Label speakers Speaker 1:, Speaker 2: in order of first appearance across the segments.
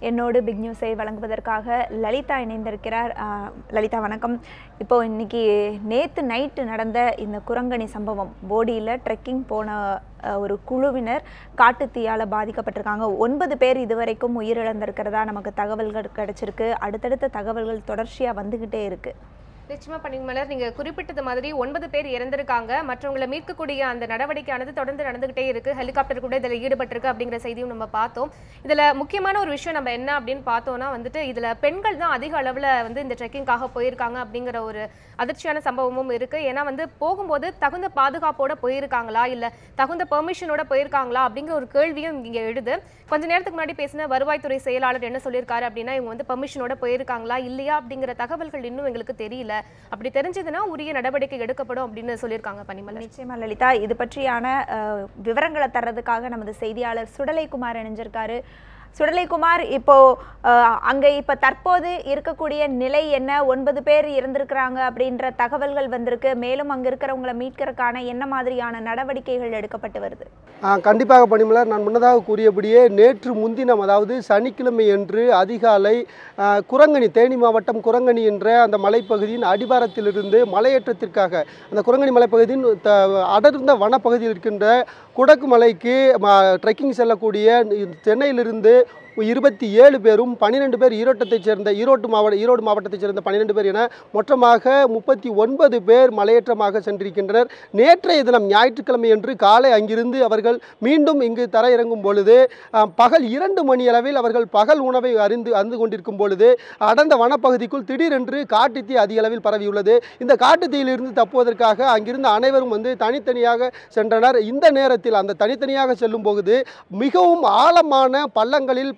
Speaker 1: என்னோடு பிக் நியூஸை வழங்குவதற்காக லலிதா இணைந்திருக்கிறார். லலிதா வணக்கம். இப்போ இன்னைக்கு நேற்று நைட்டு நடந்த இந்த குரங்கணி சம்பவம், போடியில் ட்ரெக்கிங் போன ஒரு குழுவினர் காட்டுத்தீயால் பாதிக்கப்பட்டிருக்காங்க. 9 பேர் இதுவரைக்கும் உயிரிழந்திருக்கிறதா நமக்கு தகவல்கள் கிடைச்சிருக்கு. அடுத்தடுத்த தகவல்கள் தொடர்ச்சியாக வந்துக்கிட்டே இருக்குது.
Speaker 2: நிச்சயமா பனிமலர், நீங்க குறிப்பிட்டது மாதிரி 9 பேர் இறந்திருக்காங்க. மற்றவங்களை மீட்கக்கூடிய அந்த நடவடிக்கையானது தொடர்ந்து நடந்துகிட்டே இருக்கு. ஹெலிகாப்டர் கூட இதில் ஈடுபட்டிருக்கு அப்படிங்கிற செய்தியும் நம்ம பார்த்தோம். இதுல முக்கியமான ஒரு விஷயம் நம்ம என்ன அப்படின்னு பார்த்தோம்னா இதுல பெண்கள் தான் அதிக அளவுல இந்த ட்ரெக்கிங்காக போயிருக்காங்க அப்படிங்கிற ஒரு அதிர்ச்சியான சம்பவமும் இருக்கு. ஏன்னா போகும்போது தகுந்த பாதுகாப்போட போயிருக்காங்களா இல்ல தகுந்த பெர்மிஷனோட போயிருக்காங்களா அப்படிங்கிற ஒரு கேள்வியும் இங்க எழுது. கொஞ்ச நேரத்துக்கு முன்னாடி பேசின வருவாய்த்துறை செயலாளர் என்ன சொல்லியிருக்காரு அப்படின்னா, இவங்க பெர்மிஷனோட போயிருக்காங்களா இல்லையா அப்படிங்கிற தகவல்கள் இன்னும் எங்களுக்கு தெரியல. அப்படி தெரிஞ்சதுன்னா உரிய நடவடிக்கை எடுக்கப்படும் அப்படின்னு சொல்லியிருக்காங்க பனிமலர்.
Speaker 1: நிச்சயமா லலிதா, இது பற்றியான விவரங்களை தர்றதுக்காக நமது செய்தியாளர் சுடலைக்குமார் இணைஞ்சிருக்காரு. சுடலைக்குமார், இப்போ அங்கே இப்போ தற்போது இருக்கக்கூடிய நிலை என்ன? 9 பேர் இறந்திருக்கிறாங்க அப்படின்ற தகவல்கள் வந்திருக்கு. மேலும் அங்கே இருக்கிறவங்களை மீட்கிறதுக்கான என்ன மாதிரியான நடவடிக்கைகள் எடுக்கப்பட்டு வருது?
Speaker 3: கண்டிப்பாக பனிமலர், நான் முன்னதாக கூறியபடியே நேற்று முன்தினம், அதாவது சனிக்கிழமை அன்று அதிகாலை குரங்கணி, தேனி மாவட்டம் குரங்கணி என்ற அந்த மலைப்பகுதியின் அடிவாரத்திலிருந்து மலையேற்றத்திற்காக அந்த குரங்கணி மலைப்பகுதியின் அடர்ந்த வனப்பகுதியில் இருக்கின்ற குடக்கு மலைக்கு ட்ரெக்கிங் செல்லக்கூடிய சென்னையிலிருந்து 27 பேரும் 12 பேர் ஈரோடு மாவட்டத்தைச் சேர்ந்த 12 பேர் என மொத்தமாக 39 பேர் மலையேற்றமாக சென்றிருக்கின்றனர். நேற்றைய தினம் ஞாயிற்றுக்கிழமை அன்று காலை அங்கிருந்து அவர்கள் மீண்டும் இங்கு தர இறங்கும் பொழுது பகல் 2 மணி அளவில் அவர்கள் பகல் உணவை அருந்து கொண்டிருக்கும் பொழுது அடர்ந்த வனப்பகுதிக்குள் திடீரென்று காட்டுத்தீ அதிக அளவில் பரவியுள்ளது. இந்த காட்டுத்தீயிலிருந்து தப்புவதற்காக அங்கிருந்து அனைவரும் தனித்தனியாக சென்றனர். இந்த நேரத்தில் அந்த தனித்தனியாக செல்லும் போது மிகவும் ஆழமான பள்ளங்களில்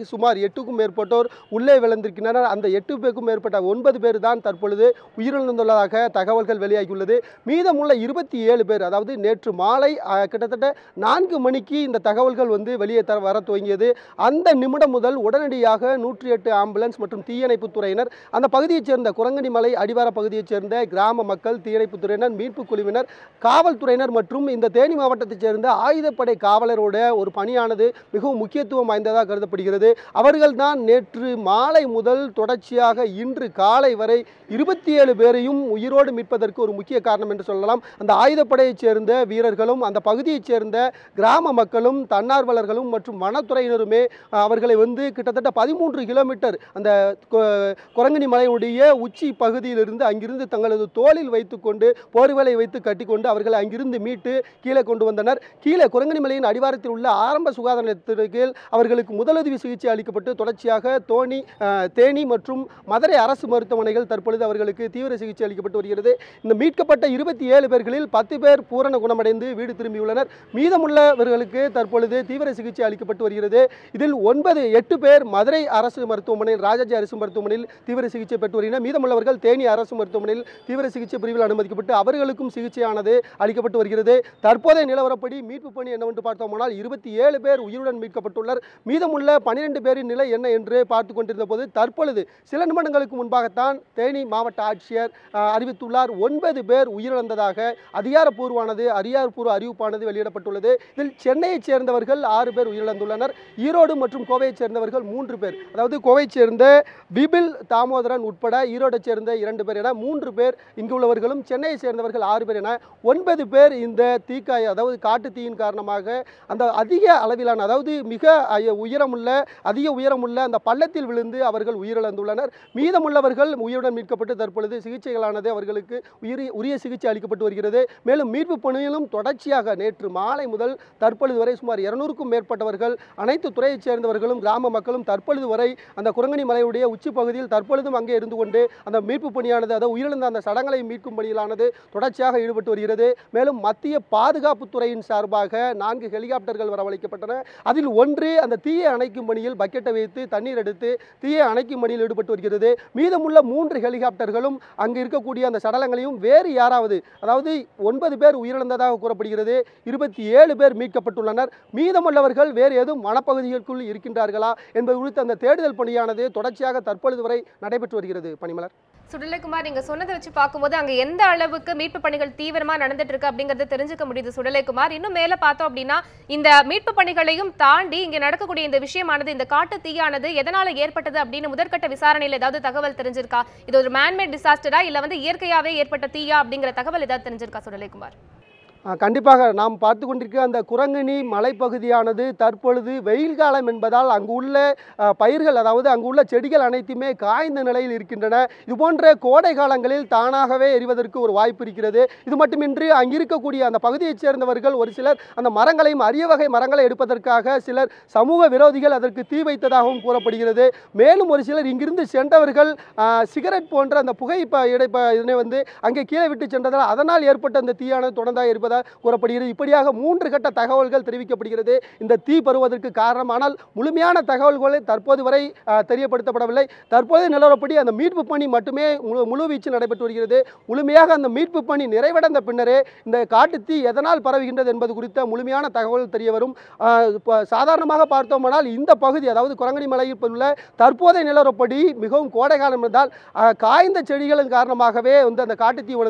Speaker 3: சுமார் 8க்கும் மேற்பட்டோர் உள்ளே விழுந்திருக்கின்றனர். அந்த 8 பேருக்கும் மேற்பட்ட 9 பேர் தான் தற்பொழுது உயிரிழந்துள்ளதாக தகவல்கள் வெளியாகியுள்ளது. மீதமுள்ள 27 பேர், அதாவது நேற்று மாலை கிட்டத்தட்ட 4 மணிக்கு இந்த தகவல்கள் வெளியே வர துவங்கியது. அந்த நிமிடம் முதல் உடனடியாக 108 ஆம்புலன்ஸ் மற்றும் தீயணைப்பு துறையினர், அந்த பகுதியைச் சேர்ந்த குரங்கணி மலை அடிவார பகுதியைச் சேர்ந்த கிராம மக்கள், தீயணைப்பு துறையினர், மீட்பு குழுவினர், காவல்துறையினர் மற்றும் இந்த தேனி மாவட்டத்தைச் சேர்ந்த ஆயுதப்படை காவலரோட ஒரு பணியானது மிகவும் முக்கியத்துவம் வாய்ந்ததாக கருதப்படுகிறது. அவர்கள்தான் நேற்று மாலை முதல் தொடர்ச்சியாக இன்று காலை வரை 27 பேரையும் உயிரோடு மீட்பதற்கு ஒரு முக்கிய காரணம் என்று சொல்லலாம். அந்த ஆயுதப்படையைச் சேர்ந்த வீரர்களும், அந்த பகுதியைச் சேர்ந்த கிராம மக்களும், தன்னார்வலர்களும் மற்றும் வனத்துறையினருமே அவர்களை கிட்டத்தட்ட 13 கிலோமீட்டர் அந்த குரங்கணி மலையுடைய உச்சி பகுதியிலிருந்து அங்கிருந்து தங்களது தோளில் வைத்துக்கொண்டு போர்வேலை வைத்து கட்டிக்கொண்டு அவர்களை அங்கிருந்து மீட்டு கீழே கொண்டு வந்தனர். கீழே குரங்கணி மலையின் அடிவாரத்தில் உள்ள ஆரம்ப சுகாதார நிலையத்திற்கு அவர்களுக்கு முதலுதவி சிகிச்சை அளிக்கப்பட்டு தொடர்ச்சியாக தேனி மற்றும் மதுரை அரசு மருத்துவமனைகள் தற்பொழுது அவர்களுக்கு தீவிர சிகிச்சை அளிக்கப்பட்டு வருகிறது. இந்த மீட்கப்பட்ட 27 பேர்களில் 10 பேர் பூரண குணமடைந்து வீடு திரும்பியுள்ளனர். மீதமுள்ளவர்களுக்கு தற்பொழுது தீவிர சிகிச்சை அளிக்கப்பட்டு வருகிறது. இதில் 8 பேர் மதுரை அரசு மருத்துவமனையில், ராஜாஜி அரசு மருத்துவமனையில் தீவிர சிகிச்சை பெற்று வருகின்றனர். மீதமுள்ளவர்கள் தேனி அரசு மருத்துவமனையில் தீவிர சிகிச்சை பிரிவில் அனுமதிக்கப்பட்டு அவர்களுக்கும் சிகிச்சையானது அளிக்கப்பட்டு வருகிறது. தற்போதைய நிலவரப்படி மீட்பு பணி என்னவென்று பார்த்தோமானால் 27 பேர் உயிருடன் மீட்கப்பட்டுள்ளனர். மீதமுள்ள 12 பேரின் நிலை என்ன என்று பார்த்து கொண்டிருந்த போது தற்பொழுது சில நிமிடங்களுக்கு முன்பாகத்தான் தேனி மாவட்ட ஆட்சியர் அறிவித்துள்ளார். 9 பேர் உயிரிழந்ததாக அதிகாரப்பூர்வ அறிவிப்பானது வெளியிடப்பட்டுள்ளது. இதில் சென்னையைச் சேர்ந்தவர்கள் 6 பேர் உயிரிழந்துள்ளனர். ஈரோடு மற்றும் கோவையைச் சேர்ந்தவர்கள் 3 பேர், அதாவது கோவையைச் சேர்ந்த பிபில் தாமோதரன் உட்பட ஈரோடைச் சேர்ந்த 2 பேர் என 3 பேர் இங்கு உள்ளவர்களும், சென்னையை சேர்ந்தவர்கள் 6 பேர் என 9 பேர் இந்த தீக்காய, அதாவது காட்டு தீயின் காரணமாக அந்த அதிக அளவிலான, அதாவது மிக அதிக உயரமுள்ள அந்த பள்ளத்தில் விழுந்து அவர்கள் உயிரிழந்துள்ளனர். மீதமுள்ளவர்கள் உயிருடன் மீட்கப்பட்டு தற்பொழுது சிகிச்சைகளானது அவர்களுக்கு உரிய சிகிச்சை அளிக்கப்பட்டு வருகிறது. மேலும் மீட்பு பணியிலும் தொடர்ச்சியாக நேற்று மாலை முதல் தற்பொழுது வரை சுமார் 200க்கும் மேற்பட்டவர்கள், அனைத்து துறையைச் சேர்ந்தவர்களும் கிராம மக்களும் தற்பொழுது வரை அந்த குரங்கணி மலையுடைய உச்சி பகுதியில் தற்பொழுதும் அங்கே இருந்து கொண்டு அந்த மீட்பு பணியானது, அதாவது உயிரிழந்த அந்த சடங்களை மீட்கும் பணியிலானது தொடர்ச்சியாக ஈடுபட்டு வருகிறது. மேலும் மத்திய பாதுகாப்பு துறையின் சார்பாக 4 ஹெலிகாப்டர்கள் வரவழைக்கப்பட்டன. அதில் ஒன்று அந்த தீயை அணைக்கும் பணியில் பக்கெட்டை வைத்து தண்ணீர் எடுத்து தீயை அணைக்கும் பணியில் ஈடுபட்டு வருகிறது. மீதமுள்ள 3 ஹெலிகாப்டர்களும் அங்கு இருக்கக்கூடிய அந்த சடலங்களையும் வேறு யாராவது, அதாவது 9 பேர் உயிரிழந்ததாக கூறப்படுகிறது. 27 பேர் மீட்கப்பட்டுள்ளனர். மீதமுள்ளவர்கள் வேறு ஏதும் வனப்பகுதிகளுக்குள் இருக்கின்றார்களா என்பது குறித்து அந்த தேடுதல் பணியானது தொடர்ச்சியாக தற்பொழுது வரை நடைபெற்று வருகிறது. பனிமலர்.
Speaker 2: சுடலைக்குமார், நீங்க சொன்னதை வச்சு பார்க்கும்போது அங்க எந்த அளவுக்கு மீட்பு பணிகள் தீவிரமா நடந்துட்டு இருக்கு அப்படிங்கறத தெரிஞ்சுக்க முடியுது சுடலைக்குமார். இன்னும் மேல பார்த்தோம் அப்படின்னா இந்த மீட்பு பணிகளையும் தாண்டி இங்க நடக்கக்கூடிய இந்த விஷயமானது, இந்த காட்டு தீயானது எதனால ஏற்பட்டது அப்படின்னு முதற்கட்ட விசாரணையில் ஏதாவது தகவல் தெரிஞ்சிருக்கா? இது ஒரு மேன்மேட் டிசாஸ்டரா இல்ல வந்து இயற்கையாவே ஏற்பட்ட தீயா அப்படிங்கிற தகவல் ஏதாவது தெரிஞ்சிருக்கா சுடலைக்குமார்?
Speaker 3: கண்டிப்பாக நாம் பார்த்து கொண்டிருக்கிற அந்த குரங்கணி மலைப்பகுதியானது தற்பொழுது வெயில் காலம் என்பதால் அங்கு உள்ள பயிர்கள், அதாவது அங்கு உள்ள செடிகள் அனைத்துமே காய்ந்த நிலையில் இருக்கின்றன. இது போன்ற கோடை காலங்களில் தானாகவே எரிவதற்கு ஒரு வாய்ப்பு இருக்கிறது. இது மட்டுமின்றி அங்கு இருக்கக்கூடிய அந்த பகுதியைச் சேர்ந்தவர்கள் ஒரு சிலர் அந்த மரங்களையும் அரிய வகை மரங்களை எடுப்பதற்காக சிலர் சமூக விரோதிகள் அதற்கு தீ வைத்ததாகவும் கூறப்படுகிறது. மேலும் ஒரு சிலர் இங்கிருந்து சென்றவர்கள் சிகரெட் போன்ற அந்த புகை இதனை அங்கே கீழே விட்டு சென்றதால் அதனால் ஏற்பட்ட அந்த தீயானது தொடர்ந்தாக இருப்பதாக கூறப்படுகிறது. இப்படியாக 3 கட்ட தகவல்கள் தெரிவிக்கப்படுகிறது இந்த தீ பருவதற்கு காரணம். ஆனால் முழுமையான தகவல்களை தற்போது வரை தெரியப்படுத்தப்படவில்லை. தற்போது நிலவரப்படி அந்த மீட்பு பணி மட்டுமே முழுவீச்சில் நடைபெற்று வருகிறது. முழுமையாக அந்த மீட்பு பணி நிறைவடைந்த பின்னரே இந்த காட்டு தீ எதனால் பரவுகின்றது என்பது குறித்த முழுமையான தகவல் தெரிய வரும். சாதாரணமாக பார்த்தோமானால் இந்த பகுதி, அதாவது குரங்கணி மலையில் உள்ள தற்போதைய நிலவரப்படி மிகவும் கோடை காலம் என்பதால் காய்ந்த செடிகளின் காரணமாகவே அந்த காட்டு தீ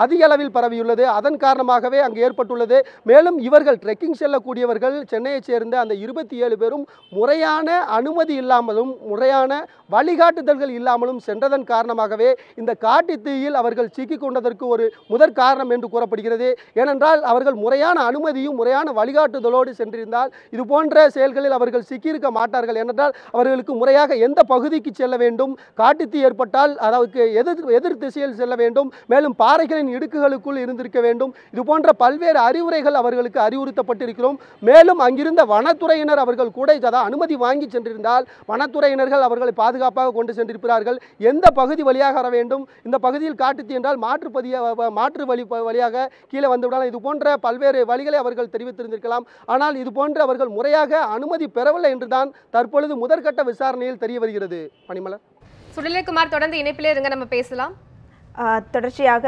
Speaker 3: அதிக அளவில் பரவியுள்ளது. அதன் காரணமாகவே அங்கு ஏற்பட்டுள்ளது. மேலும் இவர்கள் ட்ரெக்கிங் செல்லக்கூடியவர்கள் சென்னையைச் சேர்ந்த அந்த 27 பேரும் முறையான அனுமதி இல்லாமலும் முறையான வழிகாட்டுதல்கள் இல்லாமலும் சென்றதன் காரணமாகவே இந்த காட்டு தீயில் அவர்கள் சிக்கிக் கொண்டதற்கு ஒரு முதற் காரணம் என்று கூறப்படுகிறது. ஏனென்றால் அவர்கள் முறையான அனுமதியும் முறையான வழிகாட்டுதலோடு சென்றிருந்தால் இது போன்ற செயல்களில் அவர்கள் சிக்கியிருக்க மாட்டார்கள். ஏனென்றால் அவர்களுக்கு முறையாக எந்த பகுதிக்கு செல்ல வேண்டும், காட்டு தீ ஏற்பட்டால் அதாவது எதிர் திசையில் செல்ல வேண்டும், மேலும் பாறைகளின் இடுக்குகளுக்குள் இருந்திருக்க வேண்டும். இது போன்ற பல்வேறு அறிவுரைகள் அவர்களுக்கு அறிவுறுத்தப்பட்டிருக்கிறோம். மேலும் அங்கிருந்த வனத்துறையினர் அவர்கள் கூட அனுமதி வாங்கி சென்றிருந்தால் வனத்துறையினர்கள் அவர்களை பாதுகாப்பாக கொண்டு சென்றிருக்கிறார்கள். எந்த பகுதி வழியாக வர வேண்டும், இந்த பகுதியில் காட்டுத்தீ என்றால் மாற்று வழியாக கீழே வந்துவிடலாம். இது போன்ற பல்வேறு வழிகளை அவர்கள் தெரிவித்திருந்திருக்கலாம். ஆனால் இது போன்று அவர்கள் முறையாக அனுமதி பெறவில்லை என்றுதான் தற்பொழுது முதற்கட்ட விசாரணையில் தெரிய வருகிறது. பனிமலர்.
Speaker 2: சுடலைக்குமார், தொடர்ந்து இணைப்பிலே இருங்க, நம்ம பேசலாம்.
Speaker 1: தொடர்ச்சியாக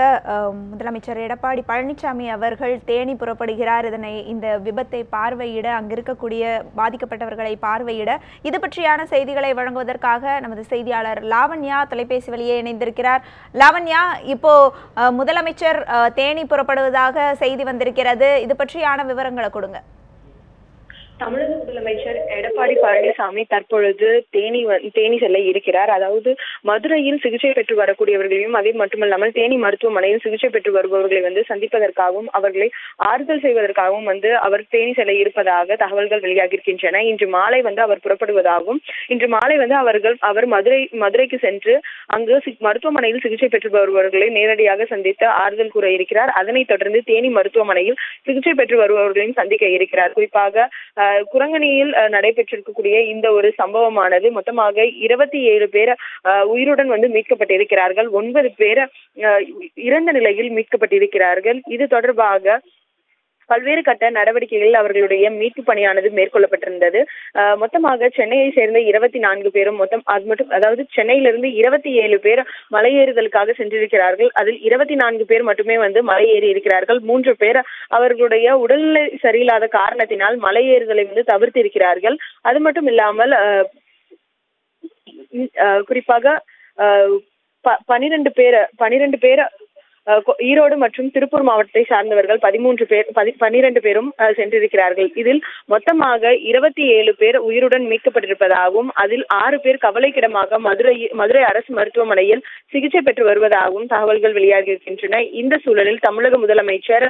Speaker 1: முதலமைச்சர் எடப்பாடி பழனிசாமி அவர்கள் தேனி புறப்படுகிறார். இந்த விபத்தை பார்வையிட, அங்கு இருக்கக்கூடிய பாதிக்கப்பட்டவர்களை பார்வையிட. இது பற்றியான செய்திகளை வழங்குவதற்காக நமது செய்தியாளர் லாவண்யா தொலைபேசி வழியே இணைந்திருக்கிறார். லாவண்யா, இப்போ முதலமைச்சர் தேனி புறப்படுவதாக செய்தி வந்திருக்கிறது. இது பற்றியான விவரங்களை கொடுங்க.
Speaker 4: தமிழக முதலமைச்சர் எடப்பாடி பழனிசாமி தற்பொழுது தேனி செல்ல இருக்கிறார். அதாவது மதுரையில் சிகிச்சை பெற்று வரக்கூடியவர்களையும் அதே மட்டுமல்லாமல் தேனி மருத்துவமனையில் சிகிச்சை பெற்று வருபவர்களை சந்திப்பதற்காகவும் அவர்களை ஆறுதல் செய்வதற்காகவும் அவர் தேனி செல்ல இருப்பதாக தகவல்கள் வெளியாகியிருக்கின்றன. இன்று மாலை அவர் புறப்படுவதாகவும், இன்று மாலை அவர் மதுரைக்கு சென்று அங்கு மருத்துவமனையில் சிகிச்சை பெற்று வருபவர்களை நேரடியாக சந்தித்து ஆறுதல் கூற இருக்கிறார். அதனைத் தொடர்ந்து தேனி மருத்துவமனையில் சிகிச்சை பெற்று வருபவர்களையும் சந்திக்க இருக்கிறார். குறிப்பாக குரங்கணியில் நடைபெற்றிருக்கக்கூடிய இந்த ஒரு சம்பவமானது மொத்தமாக 27 பேர் உயிருடன் மீட்கப்பட்டிருக்கிறார்கள். 9 பேர் இறந்த நிலையில் மீட்கப்பட்டிருக்கிறார்கள். இது தொடர்பாக பல்வேறு கட்ட நடவடிக்கைகளில் அவர்களுடைய மீட்பு பணியானது மேற்கொள்ளப்பட்டிருந்தது. மொத்தமாக சென்னையை சேர்ந்த 24 பேரும் அதாவது சென்னையிலிருந்து 27 பேர் மலையேறுதலுக்காக சென்றிருக்கிறார்கள். அதில் 24 பேர் மட்டுமே மலையேறி இருக்கிறார்கள். 3 பேர் அவர்களுடைய உடல்நிலை சரியில்லாத காரணத்தினால் மலையேறுதலை தவிர்த்து இருக்கிறார்கள். அது மட்டும் இல்லாமல் குறிப்பாக 12 பேர் ஈரோடு மற்றும் திருப்பூர் மாவட்டத்தை சார்ந்தவர்கள் 12 பேரும் சென்றிருக்கிறார்கள். இதில் மொத்தமாக 27 பேர் உயிருடன் மீட்கப்பட்டிருப்பதாகவும் அதில் 6 பேர் கவலைக்கிடமாக மதுரை அரசு மருத்துவமனையில் சிகிச்சை பெற்று வருவதாகவும் தகவல்கள் வெளியாகியிருக்கின்றன. இந்த சூழலில் தமிழக முதலமைச்சர்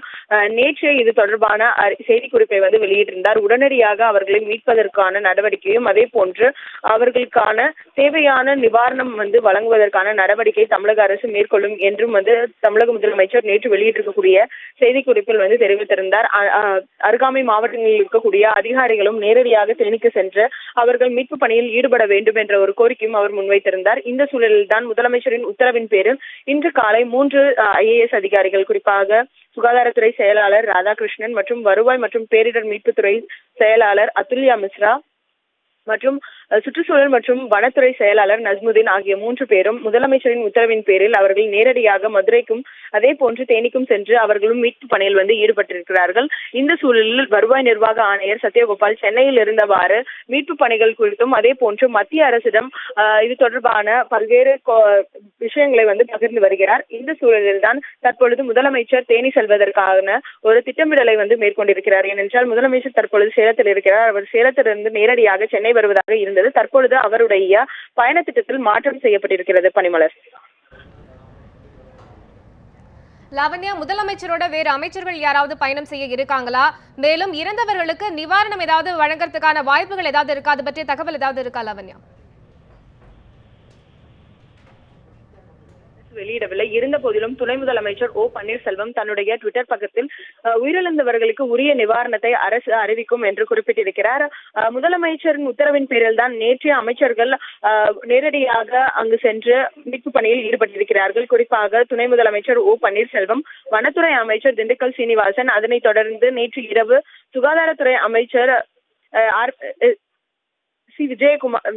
Speaker 4: நேற்று இது தொடர்பான செய்திக்குறிப்பை வெளியிட்டிருந்தார். உடனடியாக அவர்களை மீட்பதற்கான நடவடிக்கையும் அதே போன்று அவர்களுக்கான தேவையான நிவாரணம் வழங்குவதற்கான நடவடிக்கை தமிழக அரசு மேற்கொள்ளும் என்றும் தமிழக முதலமைச்சர் நேற்று வெளியிட்டிருக்கக்கூடிய செய்திக்குறிப்பில் தெரிவித்திருந்தார். அருகாமை மாவட்டங்களில் இருக்கக்கூடிய அதிகாரிகளும் நேரடியாக தேனிக்கு சென்று அவர்கள் மீட்பு பணியில் ஈடுபட வேண்டும் என்ற ஒரு கோரிக்கையும் அவர் முன்வைத்திருந்தார். இந்த சூழலில் தான் முதலமைச்சரின் உத்தரவின் பேரில் இன்று காலை 3 IAS அதிகாரிகள், குறிப்பாக சுகாதாரத்துறை செயலாளர் ராதாகிருஷ்ணன் மற்றும் வருவாய் மற்றும் பேரிடர் மீட்புத்துறை செயலாளர் அதுல்யா மிஸ்ரா மற்றும் சுற்றுச்சூழல் மற்றும் வனத்துறை செயலாளர் நஸ்முதீன் ஆகிய 3 பேரும் முதலமைச்சரின் உத்தரவின் பேரில் அவர்கள் நேரடியாக மதுரைக்கும் அதே போன்று தேனிக்கும் சென்று அவர்களும் மீட்பு பணியில் ஈடுபட்டிருக்கிறார்கள். இந்த சூழலில் வருவாய் நிர்வாக ஆணையர் சத்யகோபால் சென்னையில் இருந்தவாறு மீட்பு பணிகள் குறித்தும் அதே போன்று மத்திய அரசிடம் இது தொடர்பான பல்வேறு விஷயங்களை பகிர்ந்து வருகிறார். இந்த சூழலில் தான் தற்பொழுது முதலமைச்சர் தேனி செல்வதற்கான ஒரு திட்டமிடலை மேற்கொண்டிருக்கிறார். ஏனென்றால் முதலமைச்சர் தற்பொழுது சேலத்தில் இருக்கிறார். அவர் சேலத்திலிருந்து நேரடியாக சென்னை வருவதாக இருந்தது. தற்பொழுது அவருடைய பயண திட்டத்தில் மாற்றம் செய்யப்பட்டிருக்கிறது. பனிமலர்.
Speaker 2: லாவண்யா, முதலமைச்சரோட வேறு அமைச்சர்கள் யாராவது பயணம் செய்ய இருக்காங்களா? மேலும் இறந்தவர்களுக்கு நிவாரணம் ஏதாவது வழங்குறதுக்கான வாய்ப்புகள் ஏதாவது இருக்கா? அது பற்றிய தகவல் ஏதாவது இருக்கா லாவண்யா?
Speaker 4: வெளியிடவில்லை. இருந்த போதிலும் துணை முதலமைச்சர் ஓ பன்னீர்செல்வம் தன்னுடைய ட்விட்டர் பக்கத்தில் உயிரிழந்தவர்களுக்கு உரிய நிவாரணத்தை அரசு அறிவிக்கும் என்று குறிப்பிட்டிருக்கிறார். முதலமைச்சரின் உத்தரவின் பேரில் தான் நேற்றைய அமைச்சர்கள் நேரடியாக அங்கு சென்று மீட்பு பணியில் ஈடுபட்டிருக்கிறார்கள். குறிப்பாக துணை முதலமைச்சர் ஓ பன்னீர்செல்வம், வனத்துறை அமைச்சர் திண்டுக்கல் சீனிவாசன், அதனைத் தொடர்ந்து நேற்று இரவு சுகாதாரத்துறை அமைச்சர்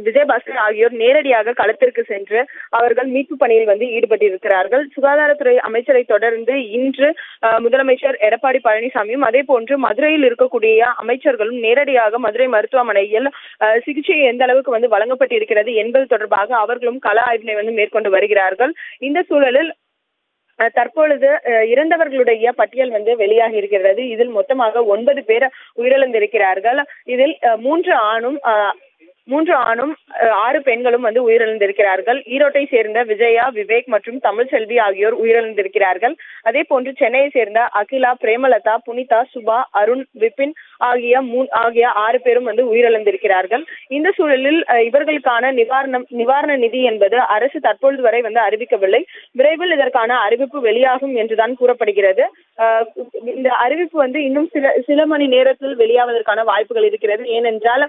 Speaker 4: விஜயபாஸ்கர் ஆகியோர் நேரடியாக களத்திற்கு சென்று அவர்கள் மீட்பு பணியில் ஈடுபட்டிருக்கிறார்கள். சுகாதாரத்துறை அமைச்சரை தொடர்ந்து இன்று முதலமைச்சர் எடப்பாடி பழனிசாமியும் அதே போன்று மதுரையில் இருக்கக்கூடிய அமைச்சர்களும் நேரடியாக மதுரை மருத்துவமனையில் சிகிச்சை எந்த அளவுக்கு வழங்கப்பட்டிருக்கிறது என்பது தொடர்பாக அவர்களும் கள ஆய்வினை மேற்கொண்டு வருகிறார்கள். இந்த சூழலில் தற்பொழுது இறந்தவர்களுடைய பட்டியல் வெளியாகி இருக்கிறது. இதில் மொத்தமாக 9 பேர் உயிரிழந்திருக்கிறார்கள். இதில் 3 ஆணும் 6 பெண்களும் உயிரிழந்திருக்கிறார்கள். ஈரோட்டை சேர்ந்த விஜயா, விவேக் மற்றும் தமிழ்செல்வி ஆகியோர் உயிரிழந்திருக்கிறார்கள். அதே போன்று சென்னையை சேர்ந்த அகிலா, பிரேமலதா, புனிதா, சுபா, அருண், விபின் ஆகிய 6 பேரும் உயிரிழந்திருக்கிறார்கள். இந்த சூழலில் இவர்களுக்கான நிவாரண நிதி என்பது அரசு தற்பொழுது வரை அறிவிக்கவில்லை. விரைவில் இதற்கான அறிவிப்பு வெளியாகும் என்றுதான் கூறப்படுகிறது. இந்த அறிவிப்பு இன்னும் சில மணி நேரத்தில் வெளியாவதற்கான வாய்ப்புகள் இருக்கிறது. ஏனென்றால்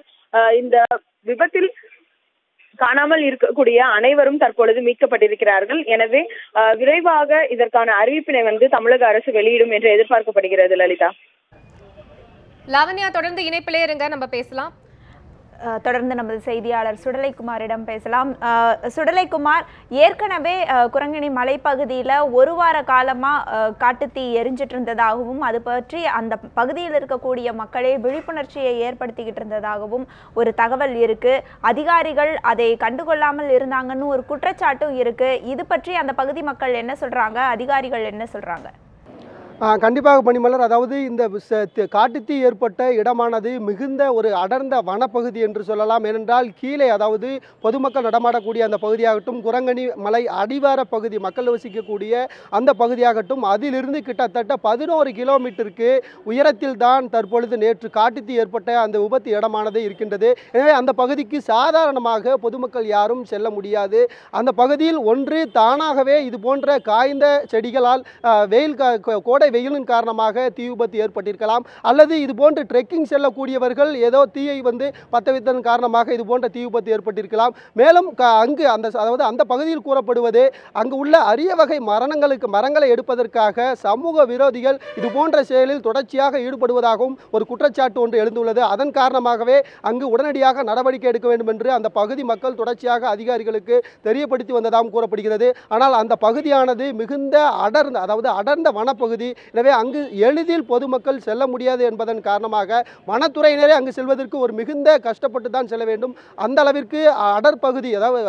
Speaker 4: இந்த விபத்தில் காணாமல் இருக்கக்கூடிய அனைவரும் தற்பொழுது மீட்கப்பட்டிருக்கிறார்கள். எனவே விரைவாக இதற்கான அறிவிப்பினை தமிழக அரசு வெளியிடும் என்று எதிர்பார்க்கப்படுகிறது. லலிதா.
Speaker 2: லாவண்யா, தொடர்ந்து இணைப்பிலே இருங்க, நம்ம பேசலாம்.
Speaker 1: தொடர்ந்து நமது செய்தியாளர் சுடலைக்குமாரிடம் பேசலாம். சுடலைக்குமார், ஏற்கனவே குரங்கணி மலைப்பகுதியில் 1 வார காலமாக காட்டுத்தீ எரிஞ்சிட்டு இருந்ததாகவும் அது பற்றி அந்த பகுதியில் இருக்கக்கூடிய மக்களே விழிப்புணர்ச்சியை ஏற்படுத்திக்கிட்டு இருந்ததாகவும் ஒரு தகவல் இருக்கு. அதிகாரிகள் அதை கண்டுகொள்ளாமல் இருந்தாங்கன்னு ஒரு குற்றச்சாட்டும் இருக்கு. இது பற்றி அந்த பகுதி மக்கள் என்ன சொல்றாங்க, அதிகாரிகள் என்ன சொல்றாங்க?
Speaker 3: கண்டிப்பாக பனிமலர், அதாவது இந்த காட்டுத்தீ ஏற்பட்ட இடமானது மிகுந்த ஒரு அடர்ந்த வனப்பகுதி என்று சொல்லலாம். ஏனென்றால் கீழே, அதாவது பொதுமக்கள் நடமாடக்கூடிய அந்த பகுதியாகட்டும், குரங்கணி மலை அடிவார பகுதி மக்கள் வசிக்கக்கூடிய அந்த பகுதியாகட்டும், அதிலிருந்து கிட்டத்தட்ட 11 கிலோமீட்டருக்கு உயரத்தில் தான் தற்பொழுது நேற்று காட்டுத்தீ ஏற்பட்ட அந்த விபத்து இடமானது இருக்கின்றது. எனவே அந்த பகுதிக்கு சாதாரணமாக பொதுமக்கள் யாரும் செல்ல முடியாது. அந்த பகுதியில் ஒன்று தானாகவே இது போன்ற காய்ந்த செடிகளால் கோடை வெயிலின் காரணமாக தீ விபத்து ஏற்பட்டிருக்கலாம். அல்லது இது போன்று ட்ரெக்கிங் செல்லக்கூடியவர்கள் ஏதோ தீயை பற்ற வைத்ததன் காரணமாக இது போன்ற தீ விபத்து ஏற்பட்டிருக்கலாம். மேலும் அங்கு அந்த பகுதியில் கூறப்படுவது, அங்கு உள்ள அரிய வகை மரங்களை எடுப்பதற்காக சமூக விரோதிகள் இது போன்ற செயலில் தொடர்ச்சியாக ஈடுபடுவதாகவும் ஒரு குற்றச்சாட்டு ஒன்று எழுந்துள்ளது. அதன் காரணமாகவே அங்கு உடனடியாக நடவடிக்கை எடுக்க வேண்டும் என்று அந்த பகுதி மக்கள் தொடர்ச்சியாக அதிகாரிகளுக்கு தெரியப்படுத்தி வந்ததாகவும் கூறப்படுகிறது. ஆனால் அந்த பகுதியானது மிகுந்த அடர்ந்த வனப்பகுதி. எனவே அங்கு எளிதில் பொதுமக்கள் செல்ல முடியாது என்பதன் காரணமாக வனத்துறையினரே அங்கு செல்வதற்கு ஒரு மிகுந்த கஷ்டப்பட்டு தான் செல்ல வேண்டும். அந்த அளவிற்கு அடர்பகுதி, அதாவது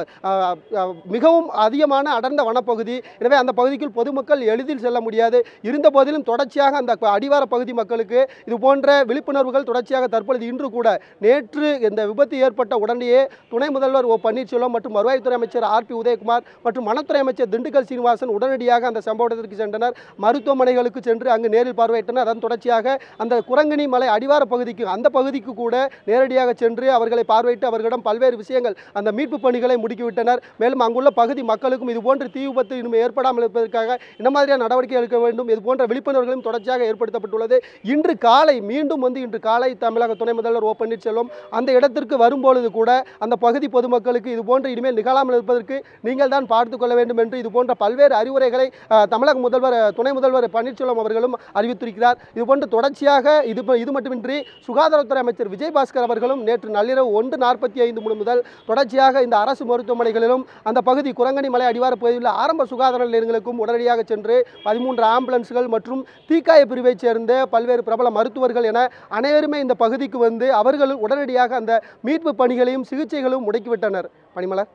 Speaker 3: மிகவும் அதிகமான அடர்ந்த வனப்பகுதி. எனவே அந்த பகுதிக்குள் பொதுமக்கள் எளிதில் செல்ல முடியாது. இருந்த போதிலும் தொடர்ச்சியாக அந்த அடிவார பகுதி மக்களுக்கு இது போன்ற விழிப்புணர்வுகள் தொடர்ச்சியாக தற்பொழுது இன்று கூட, நேற்று இந்த விபத்து ஏற்பட்ட உடனேயே துணை முதல்வர் ஓ பன்னீர்செல்வம் மற்றும் வருவாய்த்துறை அமைச்சர் RP உதயகுமார் மற்றும் வனத்துறை அமைச்சர் திண்டுக்கல் சீனிவாசன் உடனடியாக அந்த சம்பவ இடத்திற்கு சென்றனர். மருத்துவமனைகளுக்கு சென்று அங்கு நேரில் பார்வையிட்டனர். அதன் தொடர்ச்சியாக அந்த குரங்கணி மலை அடிவார பகுதிக்கு, அந்த பகுதிக்கு கூட நேரடியாக சென்று அவர்களை பார்வையிட்டு அவர்களிடம் பல்வேறு விஷயங்கள், அந்த மீட்பு பணிகளை முடுக்கிவிட்டனர். மேலும் அங்குள்ள பகுதி மக்களுக்கும் இது போன்ற தீ விபத்து இனிமேல் ஏற்படாமல் இருப்பதற்காக இந்த மாதிரியான நடவடிக்கை எடுக்க வேண்டும், இது போன்ற விழிப்புணர்வுகளும் தொடர்ச்சியாக ஏற்படுத்தப்பட்டுள்ளது. இன்று காலை மீண்டும் இன்று காலை தமிழக துணை முதல்வர் ஓ பன்னீர்செல்வம் அந்த இடத்திற்கு வரும்பொழுது கூட அந்த பகுதி பொதுமக்களுக்கு இது போன்ற இனிமேல் நிகழாமல் இருப்பதற்கு நீங்கள் தான் பார்த்துக் கொள்ள வேண்டும் என்று இது போன்ற பல்வேறு அறிவுரைகளை தமிழக முதல்வர் துணை முதல்வர் பன்னீர்செல்வம் பன்னீர்செல்வம் அவர்களும் அறிவித்திருக்கிறார். இதுபோன்று தொடர்ச்சியாக இது மட்டுமின்றி சுகாதாரத்துறை அமைச்சர் விஜயபாஸ்கர் அவர்களும் நேற்று நள்ளிரவு 1:45 முதல் தொடர்ச்சியாக இந்த அரசு மருத்துவமனைகளிலும் அந்த பகுதி குரங்கணி மலை அடிவார பகுதியில் உள்ள ஆரம்ப சுகாதார நிலையங்களுக்கும் உடனடியாக சென்று 13 ஆம்புலன்ஸ்கள் மற்றும் தீக்காய பிரிவைச் சேர்ந்த பல்வேறு பிரபல மருத்துவர்கள் என அனைவருமே இந்த பகுதிக்கு வந்து அவர்கள் உடனடியாக அந்த மீட்பு பணிகளையும் சிகிச்சைகளும் முடக்கிவிட்டனர். பனிமலர்.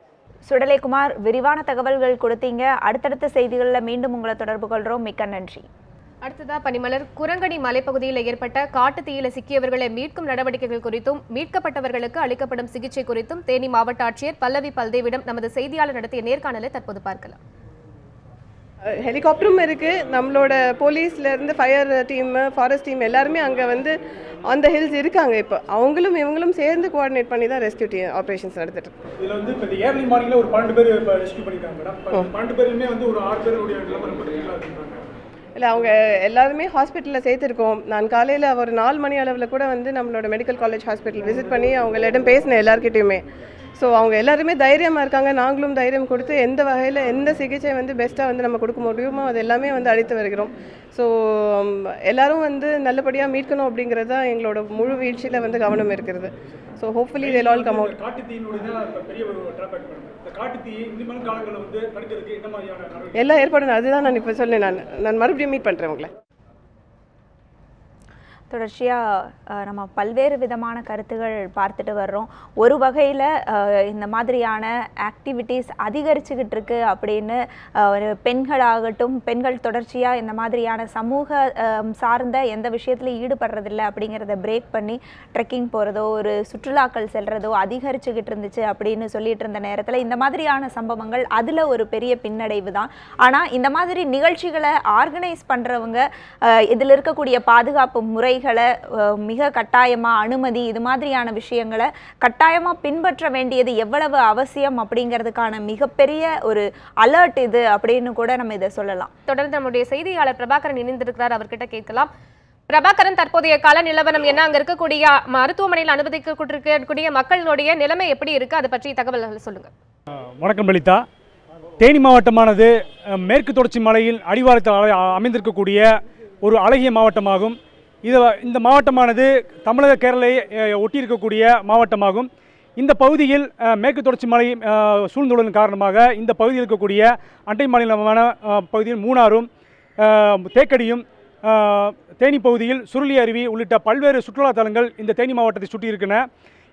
Speaker 1: சுடலைக்குமார், விரிவான தகவல்கள் கொடுத்தீங்க. அடுத்தடுத்த செய்திகளில் மீண்டும் உங்களை தொடர்பு கொள்கிறோம். மிக்க நன்றி.
Speaker 2: அடுத்ததா பனிமலர், குரங்கணி மலைப்பகுதியில் ஏற்பட்ட காட்டு தீயில சிக்கியவர்களை மீட்கும் நடவடிக்கைகள் குறித்தும் மீட்கப்பட்டவர்களுக்கு அளிக்கப்படும் சிகிச்சை குறித்தும் தேனி மாவட்ட ஆட்சியர் பல்லவி பல்தேவிடம் நமது செய்தியாளர் நடத்திய நேர்காணலை தற்போது பார்க்கலாம்.
Speaker 5: ஹெலிகாப்டரும் இருக்குது, நம்மளோட போலீஸ்லேருந்து ஃபயர் டீம், ஃபாரஸ்ட் டீம் எல்லாருமே அங்கே வந்து அந்த ஹில்ஸ் இருக்காங்க. இப்போ அவங்களும் இவங்களும் சேர்ந்து கோஆர்டினேட் பண்ணி தான் ரெஸ்கியூ ஆப்ரேஷன்ஸ் நடத்திட்டு.
Speaker 6: இதில் வந்து இப்போ ஏர்லி மார்னிங்கில் ஒரு 12 பேர் இப்போ ரெஸ்கியூ பண்ணியிருக்காங்க மேடம். 12 பேருமே வந்து ஒரு 6 பேருடைய நிலவரம்
Speaker 5: இல்லை, அவங்க எல்லாருமே ஹாஸ்பிட்டலில் சேர்த்துருக்கோம். நான் காலையில் ஒரு 4 மணி அளவில் கூட வந்து நம்மளோட மெடிக்கல் காலேஜ் ஹாஸ்பிட்டல் விசிட் பண்ணி அவங்களிடம் பேசினேன் எல்லாருக்கிட்டையுமே. ஸோ அவங்க எல்லாருமே தைரியமாக இருக்காங்க. நாங்களும் தைரியம் கொடுத்து எந்த வகையில் எந்த சிகிச்சை வந்து பெஸ்ட்டாக வந்து நம்ம கொடுக்க முடியுமோ அது எல்லாமே வந்து அளித்து வருகிறோம். ஸோ எல்லாரும் வந்து நல்லபடியாக மீட்கணும் அப்படிங்கிறது தான் எங்களோட முழு வீழ்ச்சியில் வந்து கவனம் இருக்கிறது. So hopefully they all come out. எல்லா ஏற்பாடும் அதுதான் நான் இப்போ சொன்னேன். நான் மறுபடியும் மீட் பண்ணுறேன் உங்களை.
Speaker 1: தொடர்ச்சியாக நம்ம பல்வேறு விதமான கருத்துகள் பார்த்துட்டு வர்றோம். ஒரு வகையில் இந்த மாதிரியான ஆக்டிவிட்டீஸ் அதிகரிச்சுக்கிட்டு இருக்கு அப்படின்னு ஒரு பெண்களாகட்டும், பெண்கள் தொடர்ச்சியாக இந்த மாதிரியான சமூக சார்ந்த எந்த விஷயத்துலையும் ஈடுபடுறதில்லை அப்படிங்கிறத பிரேக் பண்ணி ட்ரெக்கிங் போகிறதோ ஒரு சுற்றுலாக்கள் செல்கிறதோ அதிகரிச்சுக்கிட்டு இருந்துச்சு அப்படின்னு சொல்லிட்டு இருந்த நேரத்தில் இந்த மாதிரியான சம்பவங்கள் அதில் ஒரு பெரிய பின்னடைவு தான். ஆனால் இந்த மாதிரி நிகழ்ச்சிகளை ஆர்கனைஸ் பண்ணுறவங்க இதில் இருக்கக்கூடிய பாதுகாப்பு முறை மிக கட்டாயமா அனுமதி இது மாதிரியான விஷயங்களை கட்டாயமா பின்பற்ற வேண்டியது எவ்வளவு அவசியம் அப்படிங்கிறதுக்கான மிகப்பெரிய ஒரு அலர்ட் இது அப்படின்னு கூட நம்ம இதை சொல்லலாம்.
Speaker 2: தொடர்ந்து நம்முடைய செய்தியாளர் பிரபாகரன் இணைந்திருக்கிறார், அவர்கிட்ட கேட்கலாம். பிரபாகரன், தற்போதைய கால நிலவரம் என்ன? அங்க இருக்கக்கூடிய மருத்துவமனையில் அனுமதிக்கக்கூடிய மக்களுடைய நிலைமை எப்படி இருக்கு? அதை பற்றி தகவல்கள் சொல்லுங்க.
Speaker 6: வணக்கம் லலிதா. தேனி மாவட்டமானது மேற்கு தொடர்ச்சி மலையில் அடிவாரத்தில் அமைந்திருக்கக்கூடிய ஒரு அழகிய மாவட்டமாகும். இந்த மாவட்டமானது தமிழக கேரளையை ஒட்டியிருக்கக்கூடிய மாவட்டமாகும். இந்த பகுதியில் மேற்கு தொடர்ச்சி மலை சூழ்ந்துள்ளதன் காரணமாக இந்த பகுதியில் இருக்கக்கூடிய அண்டை மாநிலமான பகுதியில் மூணாறும் தேக்கடியும் தேனி பகுதியில் சுருளி அருவி உள்ளிட்ட பல்வேறு சுற்றுலா தலங்கள் இந்த தேனி மாவட்டத்தை சுற்றி இருக்கின்றன.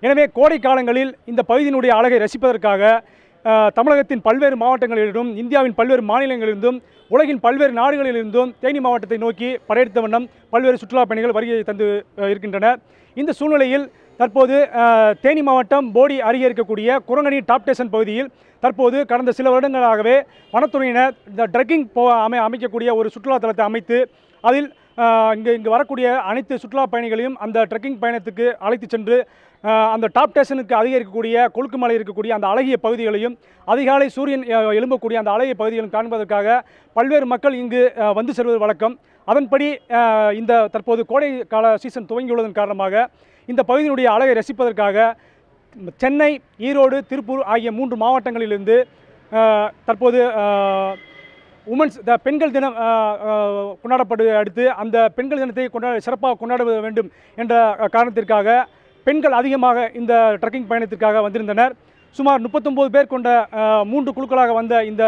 Speaker 6: எனவே கோடை காலங்களில் இந்த பகுதியினுடைய அழகை ரசிப்பதற்காக தமிழகத்தின் பல்வேறு மாவட்டங்களிலிருந்தும் இந்தியாவின் பல்வேறு மாநிலங்களிலிருந்தும் உலகின் பல்வேறு நாடுகளிலிருந்தும் தேனி மாவட்டத்தை நோக்கி படையெடுத்த வண்ணம் பல்வேறு சுற்றுலா பயணிகள் வருகை தந்து இருக்கின்றனர். இந்த சூழ்நிலையில் தற்போது தேனி மாவட்டம் போடி அருகே இருக்கக்கூடிய குரங்கணி டாப் ஸ்டேஷன் பகுதியில் தற்போது கடந்த சில வருடங்களாகவே வனத்துறையினர் இந்த ட்ரெக்கிங் அமைக்கக்கூடிய ஒரு சுற்றுலா தலத்தை அமைத்து அதில் இங்கு வரக்கூடிய அனைத்து சுற்றுலா பயணிகளையும் அந்த ட்ரெக்கிங் பயணத்துக்கு அழைத்து சென்று அந்த டாப் ஸ்டேஷனுக்கு அருகே இருக்கக்கூடிய கொழுக்குமலை இருக்கக்கூடிய அந்த அழகிய பகுதிகளையும் அதிகாலை சூரியன் எழும்பக்கூடிய அந்த அழகிய பகுதிகளையும் காண்பதற்காக பல்வேறு மக்கள் இங்கு வந்து செல்வது வழக்கம். அதன்படி இந்த தற்போது கோடை கால சீசன் துவங்கியுள்ளதன் காரணமாக இந்த பகுதியினுடைய அழகை ரசிப்பதற்காக சென்னை, ஈரோடு, திருப்பூர் ஆகிய 3 மாவட்டங்களிலிருந்து தற்போது பெண்கள் தினம் கொண்டாடப்படுவதை அடுத்து அந்த பெண்கள் தினத்தை சிறப்பாக கொண்டாட வேண்டும் என்ற காரணத்திற்காக பெண்கள் அதிகமாக இந்த ட்ரெக்கிங் பயணத்திற்காக வந்திருந்தனர். சுமார் 39 பேர் கொண்ட 3 குழுக்களாக வந்த இந்த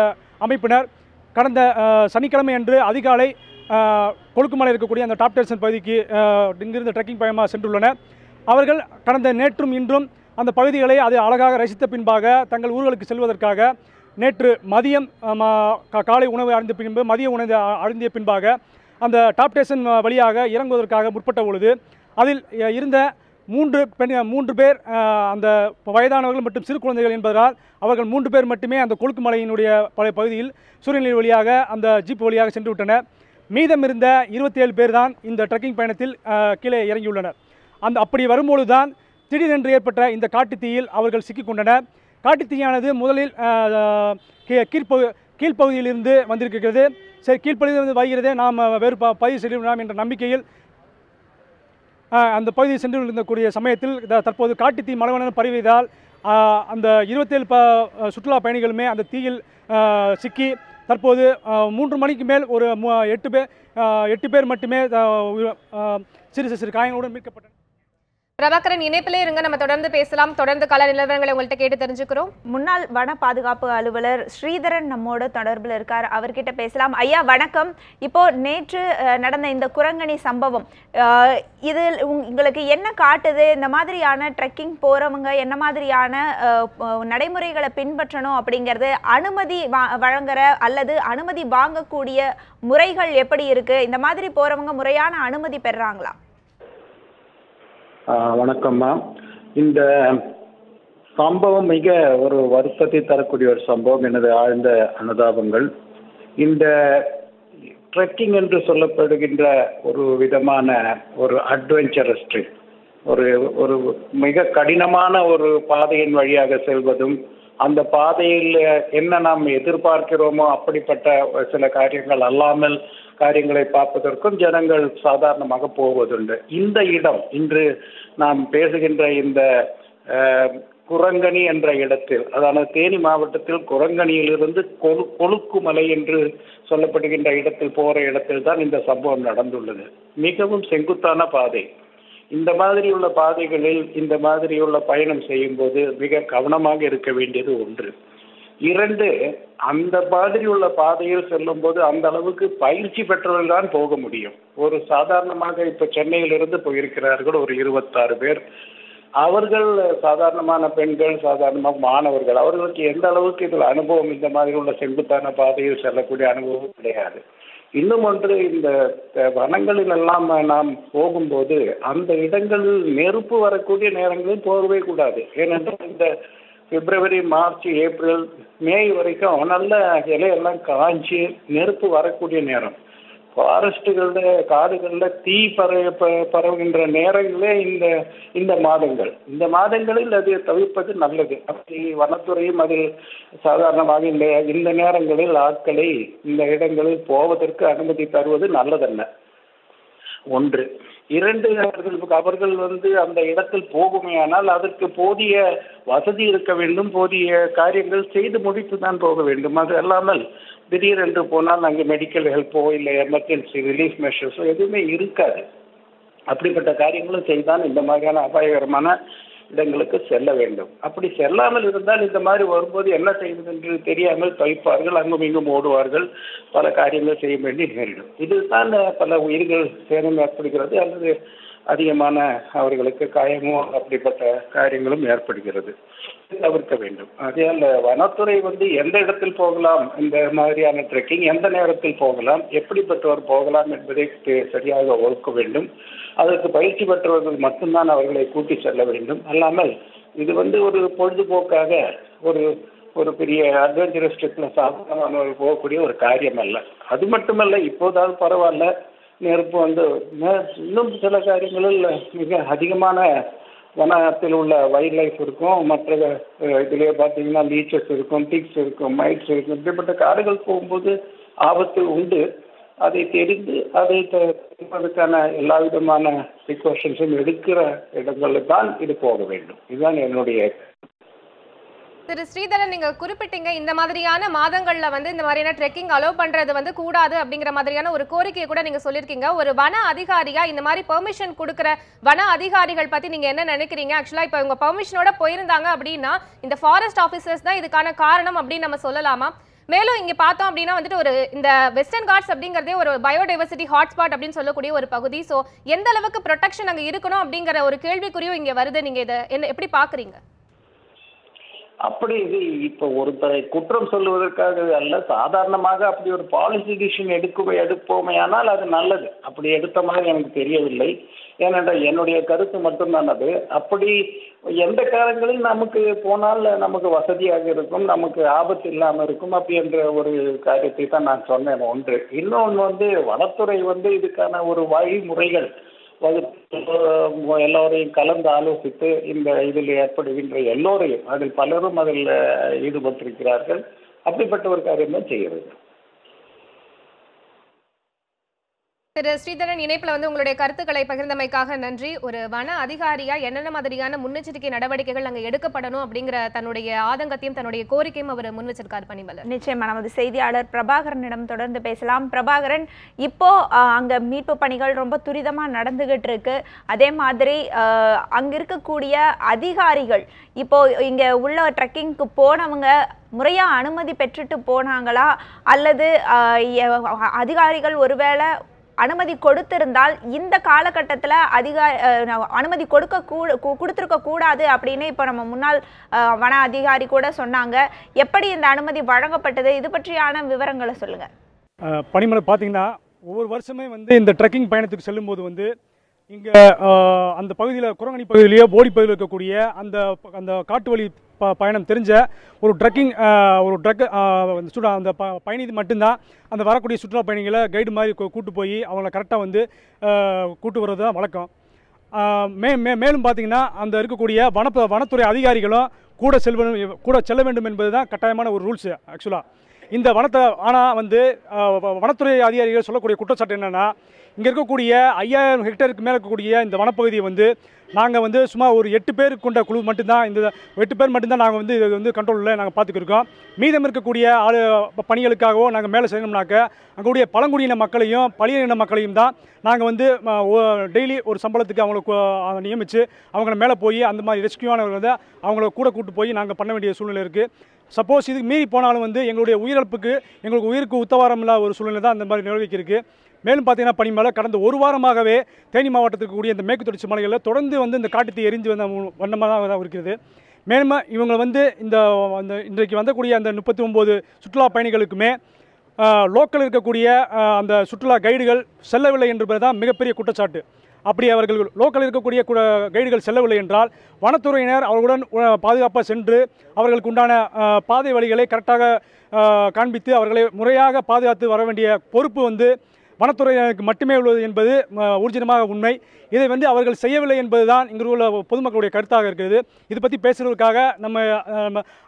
Speaker 6: அமைப்பினர் கடந்த சனிக்கிழமை அன்று அதிகாலை கொழுக்குமலை இருக்கக்கூடிய அந்த டாப் ஸ்டேஷன் பகுதிக்கு இங்கிருந்து ட்ரெக்கிங் பயணமாக சென்றுள்ளனர். அவர்கள் கடந்த நேற்றும் இன்றும் அந்த பகுதிகளை அது அழகாக ரசித்த பின்பாக தங்கள் ஊர்களுக்கு செல்வதற்காக நேற்று மதியம் காலை உணவு அருந்திய பின்பு மதிய உணவு அருந்திய பின்பாக அந்த டாப் ஸ்டேஷன் வழியாக இறங்குவதற்காக முற்பட்ட பொழுது அதில் இருந்த 3 பேர் அந்த வயதானவர்கள் மற்றும் சிறு குழந்தைகள் என்பதால் அவர்கள் 3 பேர் மட்டுமே அந்த கொழுக்குமலையினுடைய பகுதியில் சூரியநிலை வழியாக அந்த ஜீப் வழியாக சென்று விட்டனர். மீதம் இருந்த 27 பேர் தான் இந்த ட்ரெக்கிங் பயணத்தில் கீழே இறங்கியுள்ளனர். அப்படி வரும்பொழுது தான் திடீரென்று ஏற்பட்ட இந்த காட்டுத்தீயில் அவர்கள் சிக்கிக்கொண்டனர். காட்டுத்தீயானது முதலில் கீழ்ப்பகுதியிலிருந்து வந்திருக்கிறது. சரி, கீழ்ப்பகுதியிலிருந்து வருகிறதே நாம் வேறு பதிவு செய்யலாம் என்ற நம்பிக்கையில் அந்த பகுதியில் சென்று இருந்தக்கூடிய சமயத்தில் தற்போது காட்டுத்தீ மலைவன பரவியதால் அந்த 27 சுற்றுலா பயணிகளுமே அந்த தீயில் சிக்கி தற்போது 3 மணிக்கு மேல் ஒரு 8 பேர் மட்டுமே சிறு சிறு காயங்களுடன் மீட்கப்பட்டனர்.
Speaker 2: பிரபாகரன் இணைப்பிலே இருங்க, நம்ம தொடர்ந்து பேசலாம். தொடர்ந்து கள நிலவரங்களை உங்கள்கிட்ட கேட்டு தெரிஞ்சுக்கிறோம்.
Speaker 1: முன்னாள் வன பாதுகாப்பு அலுவலர் ஸ்ரீதரன் நம்மோட தொடர்பில் இருக்கார், அவர்கிட்ட பேசலாம். ஐயா வணக்கம். இப்போ நேற்று நடந்த இந்த குரங்கணி சம்பவம், இது உங்களுக்கு என்ன காட்டுது? இந்த மாதிரியான ட்ரெக்கிங் போறவங்க என்ன மாதிரியான நடைமுறைகளை பின்பற்றணும் அப்படிங்கிறது, அனுமதி வழங்குற அல்லது அனுமதி வாங்கக்கூடிய முறைகள் எப்படி இருக்கு? இந்த மாதிரி போறவங்க முறையான அனுமதி பெறாங்களா?
Speaker 7: வணக்கம்மா. இந்த சம்பவம் மிக ஒரு வருத்தத்தை தரக்கூடிய ஒரு சம்பவம். எனது ஆழ்ந்த அனுதாபங்கள். இந்த ட்ரெக்கிங் என்று சொல்லப்படுகின்ற ஒரு விதமான ஒரு அட்வென்ச்சரஸ் ட்ரிப், ஒரு மிக கடினமான ஒரு பாதையின் வழியாக செல்வதும், அந்த பாதையில் என்ன நாம் எதிர்பார்க்கிறோமோ அப்படிப்பட்ட சில காரியங்கள் அல்லாமல் காரியங்களை பார்ப்பதற்கும் ஜனங்கள் சாதாரணமாக போவதுண்டு. இந்த இடம் இன்று நாம் பேசுகின்ற இந்த குரங்கணி என்ற இடத்தில், அதாவது தேனி மாவட்டத்தில் குரங்கணியிலிருந்து கொழுக்குமலை என்று சொல்லப்படுகின்ற இடத்தில் போகிற இடத்தில் தான் இந்த சம்பவம் நடந்துள்ளது. மிகவும் செங்குத்தான பாதை. இந்த மாதிரியுள்ள பாதைகளில் இந்த மாதிரியுள்ள பயணம் செய்யும்போது மிக கவனமாக இருக்க வேண்டியது ஒன்று. 2, அந்த மாதிரி உள்ள பாதையில் செல்லும் போது அந்த அளவுக்கு பயிற்சி பெற்றவர்கள் தான் போக முடியும். ஒரு சாதாரணமாக இப்ப சென்னையிலிருந்து போயிருக்கிறார்கள் ஒரு 26 பேர். அவர்கள் சாதாரணமான பெண்கள், சாதாரணமாக மாணவர்கள். அவர்களுக்கு எந்த அளவுக்கு இதில் அனுபவம், இந்த மாதிரி உள்ள செங்குத்தான பாதையில் செல்லக்கூடிய அனுபவம் கிடையாது. இன்னும் ஒன்று, இந்த வனங்களில் எல்லாம் நாம் போகும்போது அந்த இடங்களில் நெருப்பு வரக்கூடிய நேரங்களில் போகவே கூடாது. ஏனென்றால் இந்த பிப்ரவரி, மார்ச், ஏப்ரல், மே வரைக்கும் நல்ல இலையெல்லாம் காய்ச்சி நெருப்பு வரக்கூடிய நேரம். ஃபாரஸ்ட்டுகளில், காடுகளில் தீ பரவுகின்ற நேரங்களே இந்த மாதங்கள். இந்த மாதங்களில் அதை தவிர்ப்பது நல்லது. அப்படி வனத்துறையும் அதில் சாதாரணமாக இந்த நேரங்களில் ஆட்களை இந்த இடங்களில் போவதற்கு அனுமதி தருவது நல்லதல்ல. 1. 2, அவர்கள் அந்த இடத்தில் போகுமையானால் அதற்கு போதிய வசதி இருக்க வேண்டும், போதிய காரியங்கள் செய்து முடித்து தான் போக வேண்டும். அது அல்லாமல் திடீரென்று போனால் அங்கே மெடிக்கல் ஹெல்ப்போ இல்லை எமர்ஜென்சி ரிலீஃப் மெஷர்ஸோ எதுவுமே இருக்காது. அப்படிப்பட்ட காரியங்களும் செய்தான் இந்த மாதிரியான அபாயகரமான இடங்களுக்கு செல்ல வேண்டும். அப்படி செல்லாமல் இருந்தால் இந்த மாதிரி வரும்போது என்ன செய்வது என்று தெரியாமல் தவிப்பார்கள், அங்கும் இங்கும் ஓடுவார்கள், பல காரியங்கள் செய்ய வேண்டி நேரிடும். இதுதான் பல உயிர்கள் சேதம் ஏற்படுகிறது, அல்லது அதிகமான அவர்களுக்கு காயமோ அப்படிப்பட்ட காரியங்களும் ஏற்படுகிறது. தவிர்க்க வேண்டும். அதே வனத்துறை எந்த இடத்தில் போகலாம், இந்த மாதிரியான ட்ரெக்கிங் எந்த நேரத்தில் போகலாம், எப்படிப்பட்டவர் போகலாம் என்பதை சரியாக வகுக்க வேண்டும். அதற்கு பயிற்சி பெற்றவர்கள் மட்டும்தான் அவர்களை கூட்டி செல்ல வேண்டும். அல்லாமல் இது ஒரு பொழுதுபோக்காக ஒரு பெரிய அட்வென்ச்சரஸ் ட்ரிப்ல சாதாரணமானவர்கள் போகக்கூடிய ஒரு காரியம் அல்ல. அது மட்டுமல்ல, இப்போதாவது பரவாயில்ல, நெருப்பு இன்னும் சில காரியங்களில் மிக அதிகமான வனத்தில் உள்ள வைல்ட் லைஃப் இருக்கும். மற்ற இதுலேயே பார்த்தீங்கன்னா லீச்சஸ் இருக்கும், டிக்ஸ் இருக்கும், மைட்ஸ் இருக்கும். இப்படிப்பட்ட காடுகள் போகும்போது ஆபத்து உண்டு. அதை தெரிந்து அதை தடுப்பதற்கான எல்லா விதமான ப்ரிகாஷன்ஸும் எடுக்கிற இடங்களில் தான் இது போக வேண்டும். இதுதான் என்னுடைய.
Speaker 2: திரு ஸ்ரீதரன், நீங்க குறிப்பிட்டீங்க இந்த மாதிரியான மாதங்கள்ல இந்த மாதிரியான ட்ரெக்கிங் அலோவ் பண்றது கூடாது அப்படிங்கிற மாதிரியான ஒரு கோரிக்கையை கூட நீங்க சொல்லியிருக்கீங்க. ஒரு வன அதிகாரியா இந்த மாதிரி பெர்மிஷன் கொடுக்குற வன அதிகாரிகள் பத்தி நீங்க என்ன நினைக்கிறீங்க? ஆக்சுவலா இப்ப இவங்க பெர்மிஷனோட போயிருந்தாங்க அப்படின்னா இந்த ஃபாரஸ்ட் ஆஃபீஸர்ஸ் தான் இதுக்கான காரணம் அப்படின்னு நம்ம சொல்லலாமா? மேலும் இங்க பார்த்தோம் அப்படின்னா ஒரு இந்த வெஸ்டர்ன் காட்ஸ் அப்படிங்கறதே ஒரு பயோடைவர்சிட்டி ஹாட்ஸ்பாட் அப்படின்னு சொல்லக்கூடிய ஒரு பகுதி. சோ எந்த அளவுக்கு ப்ரொடெக்ஷன் அங்க இருக்கணும் அப்படிங்கிற ஒரு கேள்விக்குறியும் இங்க வருது. நீங்க இதை எப்படி பாக்குறீங்க?
Speaker 7: அப்படி இது இப்போ ஒருத்தரை குற்றம் சொல்லுவதற்காக அல்ல, சாதாரணமாக அப்படி ஒரு பாலிசி டிசிஷன் எடுப்போமே ஆனால் அது நல்லது. அப்படி எடுத்த மாதிரி எனக்கு தெரியவில்லை. ஏனென்றால் என்னுடைய கருத்து மட்டும்தான் அது. அப்படி எந்த காலங்களில் நமக்கு போனால் நமக்கு வசதியாக இருக்கும், நமக்கு ஆபத்து இல்லாமல் இருக்கும், அப்படி என்ற ஒரு காரியத்தை தான் நான் சொன்னேன். ஒன்று. இன்னொன்று வனத்துறை இதுக்கான ஒரு வழிமுறைகள் எல்லோரையும் கலந்து ஆலோசித்து இந்த இதில் ஏற்படுகின்ற எல்லோரையும், அதில் பலரும் அதில் ஈடுபட்டிருக்கிறார்கள், அப்படிப்பட்ட ஒரு காரியம் தான் செய்கிறது.
Speaker 2: திரு ஸ்ரீதரன், இணைப்புல வந்து உங்களுடைய கருத்துக்களை பகிர்ந்தமைக்காக நன்றி. ஒரு வன அதிகாரியா என்னென்ன மாதிரியான முன்னெச்சரிக்கை நடவடிக்கைகள் அங்க எடுக்கப்படணும் அப்படிங்கிற தன்னுடைய ஆதங்கத்தையும் தன்னுடைய கோரிக்கையும் அவர் முன் வச்சிருக்காரு பணிமலர்.
Speaker 1: நிச்சயமா நமது செய்தியாளர் பிரபாகரனிடம் தொடர்ந்து பேசலாம். பிரபாகரன், இப்போ அங்க மீட்பு பணிகள் ரொம்ப துரிதமா நடந்துகிட்டு இருக்கு. அதே மாதிரி அங்க இருக்கக்கூடிய அதிகாரிகள் இப்போ இங்க உள்ள ட்ரெக்கிங்க்கு போனவங்க முறையா அனுமதி பெற்றுட்டு போனாங்களா, அல்லது அதிகாரிகள் ஒருவேளை அனுமதி கொடுத்திருந்தால் இந்த காலகட்டத்தில் அனுமதி கொடுத்திருக்க கூடாது அப்படின்னு இப்போ நம்ம முன்னாள் வன அதிகாரி கூட சொன்னாங்க. எப்படி இந்த அனுமதி வழங்கப்பட்டது, இது பற்றியான விவரங்களை சொல்லுங்க.
Speaker 6: பனிமலை பார்த்தீங்கன்னா ஒவ்வொரு வருஷமே வந்து இந்த ட்ரெக்கிங் பயணத்துக்கு செல்லும்போது வந்து இங்கே அந்த பகுதியில் குரங்கணி பகுதியிலேயே போடி பகுதியில் இருக்கக்கூடிய அந்த காட்டு வழி பயணம் தெரிஞ்ச ஒரு அந்த பயணி மட்டும்தான் அந்த வரக்கூடிய சுற்றுலா பயணிகளை கைடு மாதிரி கூட்டு போய் அவங்கள கரெக்டாக வந்து கூட்டு வர்றது தான் வழக்கம். மேலும் பார்த்தீங்கன்னா அந்த இருக்கக்கூடிய வனத்துறை அதிகாரிகளும் கூட செல்ல வேண்டும் என்பது தான் கட்டாயமான ஒரு ரூல்ஸு. ஆக்சுவலாக இந்த ஆனால் வந்து வனத்துறை அதிகாரிகள் சொல்லக்கூடிய குற்றச்சாட்டு என்னென்னா, இங்கே இருக்கக்கூடிய 5000 ஹெக்டேருக்கு மேலே இருக்கக்கூடிய இந்த வனப்பகுதியை வந்து நாங்கள் வந்து சும்மா ஒரு 8 பேர் கொண்ட குழு மட்டும்தான், இந்த 8 பேர் மட்டும்தான் நாங்கள் வந்து இதை வந்து கண்ட்ரோலில் நாங்கள் பார்த்துக்கிருக்கோம். மீதம் இருக்கக்கூடிய பணிகளுக்காகவோ நாங்கள் மேலே செய்யணும்னாக்க அங்கக்கூடிய பழங்குடியின மக்களையும் பழியின மக்களையும் தான் நாங்கள் வந்து டெய்லி ஒரு சம்பளத்துக்கு அவங்களுக்கு நியமித்து அவங்கள மேலே போய் அந்த மாதிரி ரெஸ்கியூவானவர்கள் வந்து அவங்கள கூட கூட்டு போய் நாங்கள் பண்ண வேண்டிய சூழ்நிலை இருக்குது. சப்போஸ் இதுக்கு மீறி போனாலும் வந்து எங்களுடைய எங்களுக்கு உயிருக்கு உத்தவாரம் இல்லாத ஒரு சூழ்நிலை தான் அந்த மாதிரி நிலவிக்கு இருக்குது. மேலும் பார்த்தீங்கன்னா பனிமலை கடந்த ஒரு வாரமாகவே தேனி மாவட்டத்துக்கு கூடிய இந்த மேற்கு தொடர்ச்சி மலைகளில் தொடர்ந்து வந்து இந்த காட்டுத்தீ எரிஞ்சு வந்த வண்ணமாக தான் இருக்கிறது. மேலும் இவங்க வந்து இன்றைக்கு வந்தக்கூடிய அந்த 39 சுற்றுலா பயணிகளுக்குமே லோக்கல் இருக்கக்கூடிய அந்த சுற்றுலா கைடுகள் செல்லவில்லை என்பது தான் மிகப்பெரிய குற்றச்சாட்டு. அப்படி அவர்கள் லோக்கல் இருக்கக்கூடிய கைடுகள் செல்லவில்லை என்றால் வனத்துறையினர் அவர்களுடன் பாதுகாப்பாக சென்று அவர்களுக்கு உண்டான பாதை வழிகளை கரெக்டாக காண்பித்து அவர்களை முறையாக பாதுகாத்து வர வேண்டிய பொறுப்பு வந்து வனத்துறையினருக்கு மட்டுமே உள்ளது என்பது ஊர்ஜிதமாக உண்மை. இதை வந்து அவர்கள் செய்யவில்லை என்பதுதான் இங்கு உள்ள பொதுமக்களுடைய கருத்தாக இருக்கிறது. இது பற்றி பேசுவதற்காக நம்ம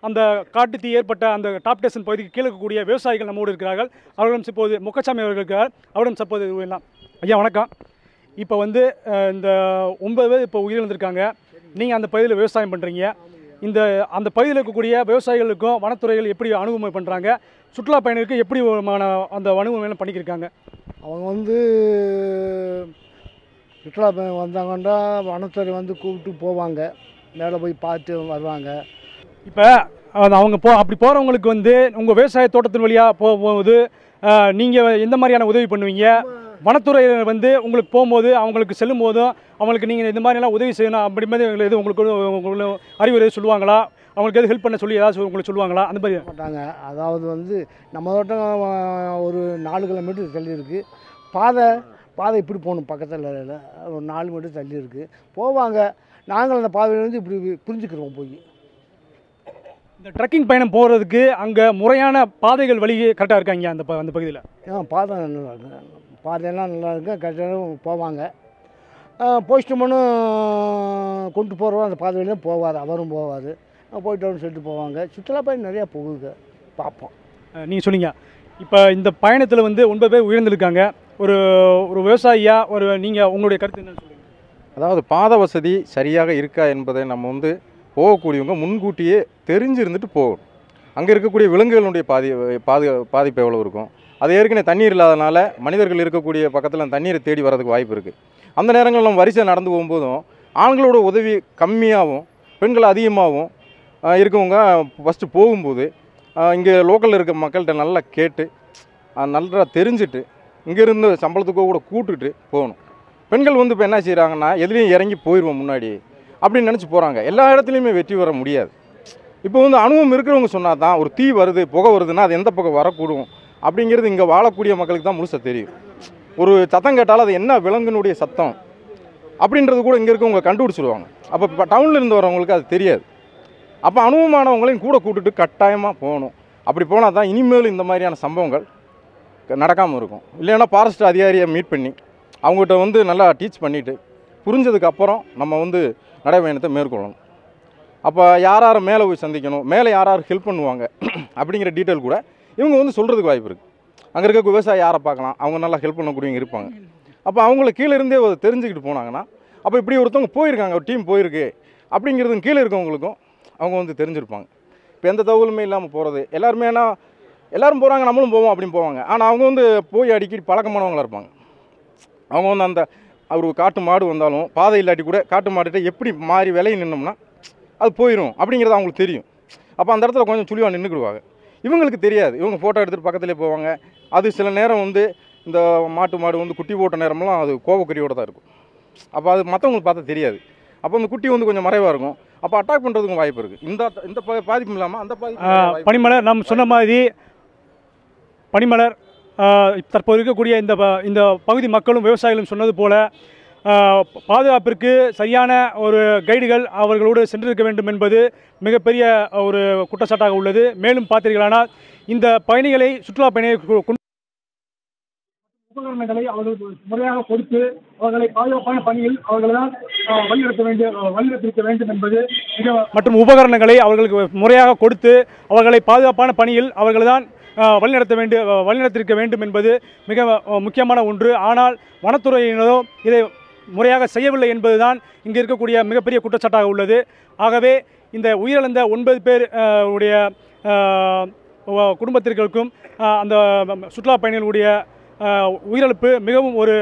Speaker 6: அந்த காட்டுத்தீ ஏற்பட்ட அந்த டாப் ஸ்டேஷன் பகுதிக்கு கீழே இருக்கக்கூடிய விவசாயிகள் நம்மோடு இருக்கிறார்கள். அவர்களிடம் இப்போது முக்கச்சாமி அவர்கள் இருக்கிறார். அவரிடம் சப்போது எல்லாம் ஐயா வணக்கம். இப்போ வந்து இந்த 9 பேர் இப்போ உயிரிழந்திருக்காங்க. நீங்கள் அந்த பகுதியில் விவசாயம் பண்ணுறீங்க. அந்த பகுதியில் இருக்கக்கூடிய விவசாயிகளுக்கும் வனத்துறைகள் எப்படி அணுகுமுறை பண்ணுறாங்க, சுற்றுலா பயணிகளுக்கு எப்படி அந்த அணுகுமுறை பண்ணிக்கிருக்காங்க?
Speaker 8: அவங்க வந்து சுற்றுலா பயணம் வந்தாங்கன்னா வனத்துறை வந்து கூப்பிட்டு போவாங்க, மேலே போய் பார்த்து வருவாங்க.
Speaker 6: இப்போ அவங்க அப்படி போகிறவங்களுக்கு வந்து உங்கள் விவசாய தோட்டத்தின் வழியாக போகும்போது நீங்கள் எந்த மாதிரியான உதவி பண்ணுவீங்க? வனத்துறையினர் வந்து உங்களுக்கு போகும்போது அவங்களுக்கு செல்லும் போதும் அவங்களுக்கு நீங்கள் இந்த மாதிரிலாம் உதவி செய்யணும் அப்படி மாதிரி எது உங்களுக்கு அறிவுரை சொல்லுவாங்களா? அவங்களுக்கு எது ஹெல்ப் பண்ண சொல்லி ஏதாவது உங்களுக்கு சொல்லுவாங்களா? அந்த மாதிரி
Speaker 8: மாட்டாங்க. அதாவது வந்து நம்ம தோட்டம் ஒரு 4 கிலோமீட்டர் தள்ளி இருக்குது. பாதை இப்படி போகணும், பக்கத்தில் ஒரு 4 மீட்டர் தள்ளி இருக்குது. போவாங்க, நாங்கள் அந்த பாதையிலேருந்து இப்படி புரிஞ்சுக்கிறோம். போய்
Speaker 6: இந்த ட்ரெக்கிங் பயணம் போகிறதுக்கு அங்கே முறையான பாதைகள் வழி கரெக்டாக இருக்காங்க அந்த பகுதியில்?
Speaker 8: பாதை நல்லா இருக்கு, பாதையெல்லாம் நல்லா இருக்குது, கரெக்டாக போவாங்க. போஸ்ட்மேனும் கொண்டு போகிறவங்க அந்த பாதை வழியாக போவார், அவரும் போவார், போயிட்டு வரணும்னு சொல்லிட்டு போவாங்க. சுற்றுலா பயணம் நிறையா போகுது, பார்ப்போம்.
Speaker 6: நீங்கள் சொன்னீங்க இப்போ இந்த பயணத்தில் வந்து 9 பேர் உயர்ந்திருக்காங்க. ஒரு விவசாயியாக நீங்கள் உங்களுடைய கருத்து என்னன்னு சொல்லுங்கள்.
Speaker 9: அதாவது பாதை வசதி சரியாக இருக்கா என்பதை நம்ம வந்து போகக்கூடியவங்க முன்கூட்டியே தெரிஞ்சிருந்துட்டு போகணும். அங்கே இருக்கக்கூடிய விலங்குகளுடைய பாதிப்பு எவ்வளோ இருக்கும், அது ஏற்கனவே தண்ணீர் இல்லாதனால மனிதர்கள் இருக்கக்கூடிய பக்கத்தில் தண்ணீரை தேடி வரதுக்கு வாய்ப்பு இருக்குது. அந்த நேரங்களில் நம்ம வரிசை நடந்து போகும்போதும் ஆண்களோட உதவி கம்மியாகவும் பெண்கள் அதிகமாகவும் இருக்கவங்க ஃபஸ்ட்டு போகும்போது இங்கே லோக்கலில் இருக்க மக்கள்கிட்ட நல்லா கேட்டு நல்லா தெரிஞ்சுட்டு இங்கேருந்து சம்பளத்துக்கோ கூட கூட்டுட்டு போகணும். பெண்கள் வந்து இப்போ என்ன செய்கிறாங்கன்னா எதுலேயும் இறங்கி போயிடுவோம் முன்னாடி அப்படின்னு நினச்சி போகிறாங்க. எல்லா இடத்துலையுமே வெற்றி வர முடியாது. இப்போ வந்து அனுபவம் இருக்கிறவங்க சொன்னால் தான் ஒரு தீ வருது புகை வருதுன்னா அது எந்த பக்கம் வரக்கூடும் அப்படிங்கிறது இங்கே வாழக்கூடிய மக்களுக்கு தான் முழுசாக தெரியும். ஒரு சத்தம் கேட்டாலும் அது என்ன விலங்கினுடைய சத்தம் அப்படின்றது கூட இங்கே இருக்கவங்க கண்டுபிடிச்சிடுவாங்க. அப்போ இப்போ டவுனில் இருந்து வரவங்களுக்கு அது தெரியாது. அப்போ அனுபவமானவங்களையும் கூட கூட்டுட்டு கட்டாயமாக போகணும். அப்படி போனால் தான் இனிமேலும் இந்த மாதிரியான சம்பவங்கள் நடக்காமல் இருக்கும். இல்லைன்னா ஃபாரஸ்ட் அதிகாரியை மீட் பண்ணி அவங்ககிட்ட வந்து நல்லா டீச் பண்ணிவிட்டு புரிஞ்சதுக்கப்புறம் நம்ம வந்து நடைபயணத்தை மேற்கொள்ளணும். அப்போ யார் மேலே போய் சந்திக்கணும், மேலே யார் ஹெல்ப் பண்ணுவாங்க அப்படிங்கிற டீட்டெயில் கூட இவங்க வந்து சொல்கிறதுக்கு வாய்ப்பு இருக்குது. அங்கே இருக்க விவசாயி யாரை பார்க்கலாம், அவங்க நல்லா ஹெல்ப் பண்ணக்கூடியவங்க இருப்பாங்க. அப்போ அவங்கள கீழே இருந்தே தெரிஞ்சுக்கிட்டு போனாங்கன்னா, அப்போ இப்படி ஒருத்தவங்க போயிருக்காங்க, ஒரு டீம் போயிருக்கு அப்படிங்கிறது கீழே இருக்கவங்களுக்கும் அவங்க வந்து தெரிஞ்சிருப்பாங்க. இப்போ எந்த தகவலுமே இல்லாமல் போகிறது, எல்லாருமே ஏன்னா எல்லோரும் போகிறாங்க நம்மளும் போவோம் அப்படின்னு போவாங்க. ஆனால் அவங்க வந்து போய் அடிக்கடி பழக்கமானவங்களாக இருப்பாங்க. அவங்க வந்து அந்த ஒரு காட்டு மாடு வந்தாலும் பாதை இல்லாட்டி கூட காட்டு மாடுகிட்ட எப்படி மாறி விலையை நின்னோம்னா அது போயிடும் அப்படிங்கிறது அவங்களுக்கு தெரியும். அப்போ அந்த இடத்துல கொஞ்சம் சுழிவாக நின்றுக்கிடுவாங்க. இவங்களுக்கு தெரியாது, இவங்க ஃபோட்டோ எடுத்துகிட்டு பக்கத்துலேயே போவாங்க. அது சில நேரம் வந்து இந்த மாடு வந்து குட்டி போட்ட நேரமெல்லாம் அது கோவக்கறியோடு தான் இருக்கும். அப்போ அது மற்றவங்களுக்கு பார்த்தா தெரியாது. அப்போ அந்த குட்டி வந்து கொஞ்சம் மறைவாக இருக்கும். அப்போ அட்டாக் பண்ணுறதுக்கும் வாய்ப்பு இருக்குது. இந்த பாதிப்பு இல்லாமல் அந்த பாதிப்பு.
Speaker 6: பனிமலர், நம்ம சொன்ன மாதிரி பனிமலர் தற்போது இருக்கக்கூடிய இந்த பகுதி மக்களும் விவசாயிகளும் சொன்னது போல பாதுகாப்பிற்கு சரியான ஒரு கைடுகள் அவர்களோடு சென்றிருக்க வேண்டும் என்பது மிகப்பெரிய ஒரு குற்றச்சாட்டாக உள்ளது. மேலும் பார்த்தீர்களானால் இந்த பயணிகளை, சுற்றுலா பயணிகளை உபகரணங்களை அவர்களுக்கு முறையாக கொடுத்து அவர்களை பாதுகாப்பான பணியில் அவர்கள் தான் வழிநடத்திருக்க வேண்டும் என்பது மற்றும் உபகரணங்களை அவர்களுக்கு முறையாக கொடுத்து அவர்களை பாதுகாப்பான பணியில் அவர்கள் தான் வழிநடத்திருக்க வேண்டும் என்பது மிக முக்கியமான ஒன்று. ஆனால் வனத்துறையினரோ இதை முறையாக செய்யவில்லை என்பதுதான் இங்கே இருக்கக்கூடிய மிகப்பெரிய குற்றச்சாட்டாக உள்ளது. ஆகவே இந்த உயிரிழந்த 9 பேர் உடைய குடும்பத்திற்கும் அந்த சுற்றுலா பயணிகளுடைய உயிரிழப்பு மிகவும் ஒரு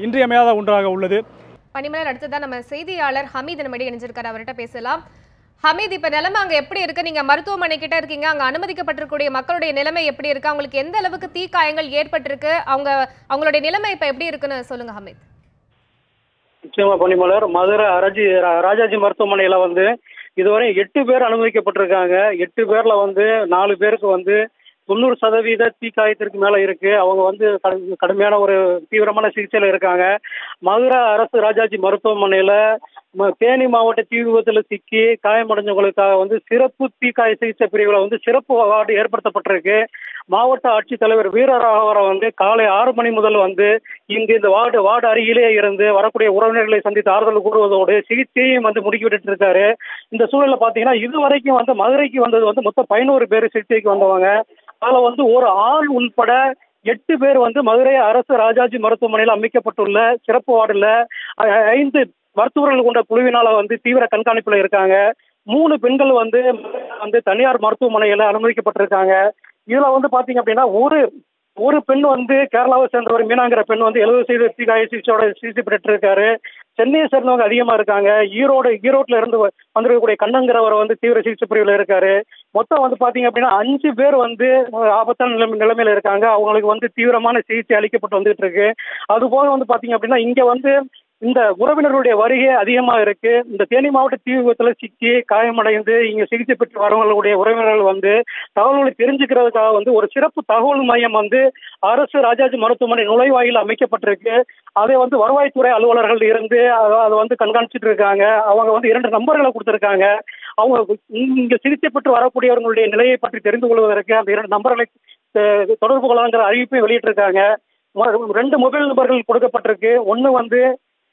Speaker 6: இன்றியமையாத ஒன்றாக உள்ளது.
Speaker 2: பனிமலர், அடுத்ததான் நம்ம செய்தியாளர் ஹமீத் நம்மிடையே இணைஞ்சிருக்காரு, அவர்கிட்ட பேசலாம். ஹமீத், இப்ப நிலைமை அங்க எப்படி இருக்கு? நீங்க மருத்துவமனை கிட்ட இருக்கீங்க, அங்க அனுமதிக்கப்பட்டிருக்கக்கூடிய மக்களுடைய நிலைமை எப்படி இருக்கு? அவங்களுக்கு எந்த அளவுக்கு தீக்காயங்கள் ஏற்பட்டிருக்கு? அவங்களுடைய நிலைமை இப்ப எப்படி இருக்குன்னு சொல்லுங்க ஹமீத்.
Speaker 10: நிச்சயமா பனிமலர், மதுரை ராஜாஜி மருத்துவமனையில வந்து இதுவரை 8 பேர் அனுமதிக்கப்பட்டிருக்காங்க. 8 பேர்ல வந்து 4 பேருக்கு வந்து 90% தீக்காயத்திற்கு மேல இருக்கு. அவங்க வந்து கடுமையான ஒரு தீவிரமான சிகிச்சையில இருக்காங்க. மதுரை அரசு ராஜாஜி மருத்துவமனையில தேனி மாவட்ட தீ விபத்தில் சிக்கி காயமடைஞ்சவங்களுக்காக வந்து சிறப்பு தீக்காய சிகிச்சை பிரிவுல வந்து சிறப்பு வார்டு ஏற்படுத்தப்பட்டிருக்கு. மாவட்ட ஆட்சித்தலைவர் வீரராகவரை வந்து காலை 6 மணி முதல் வந்து இங்கு இந்த வார்டு அருகிலே இருந்து வரக்கூடிய உறவினர்களை சந்தித்து ஆறுதல் கூறுவதோடு சிகிச்சையும் வந்து முடுக்கிவிட்டு இருக்காரு. இந்த சூழல்ல பாத்தீங்கன்னா இதுவரைக்கும் வந்து மதுரைக்கு வந்தது வந்து மொத்தம் 11 பேர் சிகிச்சைக்கு வந்தவங்க. அதுல வந்து ஒரு ஆள் உள்பட 8 பேர் வந்து மதுரை அரசு ராஜாஜி மருத்துவமனையில் அமைக்கப்பட்டுள்ள சிறப்பு வார்டுல 5 மருத்துவர்கள் கொண்ட குழுவினால வந்து தீவிர கண்காணிப்புல இருக்காங்க. 3 பெண்கள் வந்து தனியார் மருத்துவமனையில அனுமதிக்கப்பட்டிருக்காங்க. இதுல வந்து பாத்தீங்க அப்படின்னா ஒரு பெண் வந்து கேரளாவை சேர்ந்தவர் மீனாங்கிற பெண் வந்து 70% தீக்காய சிகிச்சையோட சிகிச்சை பெற்று இருக்காரு. சென்னையை சேர்ந்தவங்க அதிகமா இருக்காங்க. ஈரோட்ல இருந்து வந்திருக்கக்கூடிய கண்ணங்கிறவர் வந்து தீவிர சிகிச்சை பிரிவுல இருக்காரு. மொத்தம் வந்து பாத்தீங்க அப்படின்னா 5 பேர் வந்து ஆபத்தான நிலைமையில இருக்காங்க. அவங்களுக்கு வந்து தீவிரமான சிகிச்சை அளிக்கப்பட்டு வந்துட்டு இருக்கு. அது போக வந்து பாத்தீங்க அப்படின்னா இங்க வந்து இந்த உறவினர்களுடைய வருகை அதிகமா இருக்கு. இந்த தேனி மாவட்ட தீ விபத்துல சிக்கி காயமடைந்து இங்க சிகிச்சை பெற்று வரவங்களுடைய உறவினர்கள் வந்து தகவல்களை தெரிஞ்சுக்கிறதுக்காக வந்து ஒரு சிறப்பு தகவல் மையம் வந்து அரசு ராஜாஜி மருத்துவமனை நுழைவாயில் அமைக்கப்பட்டிருக்கு. அதை வந்து வருவாய்த்துறை அலுவலர்கள் இருந்து அதை வந்து கண்காணிச்சுட்டு இருக்காங்க. அவங்க வந்து 2 நம்பர்களை கொடுத்திருக்காங்க. அவங்க இங்க சிகிச்சை பெற்று வரக்கூடியவர்களுடைய நிலையை பற்றி தெரிந்து கொள்வதற்கு அந்த 2 நம்பர்களை தொடர்பு கொள்ளலாங்கிற அறிவிப்பை வெளியிட்டிருக்காங்க. 2 மொபைல் நம்பர்கள் கொடுக்கப்பட்டிருக்கு. ஒன்னு வந்து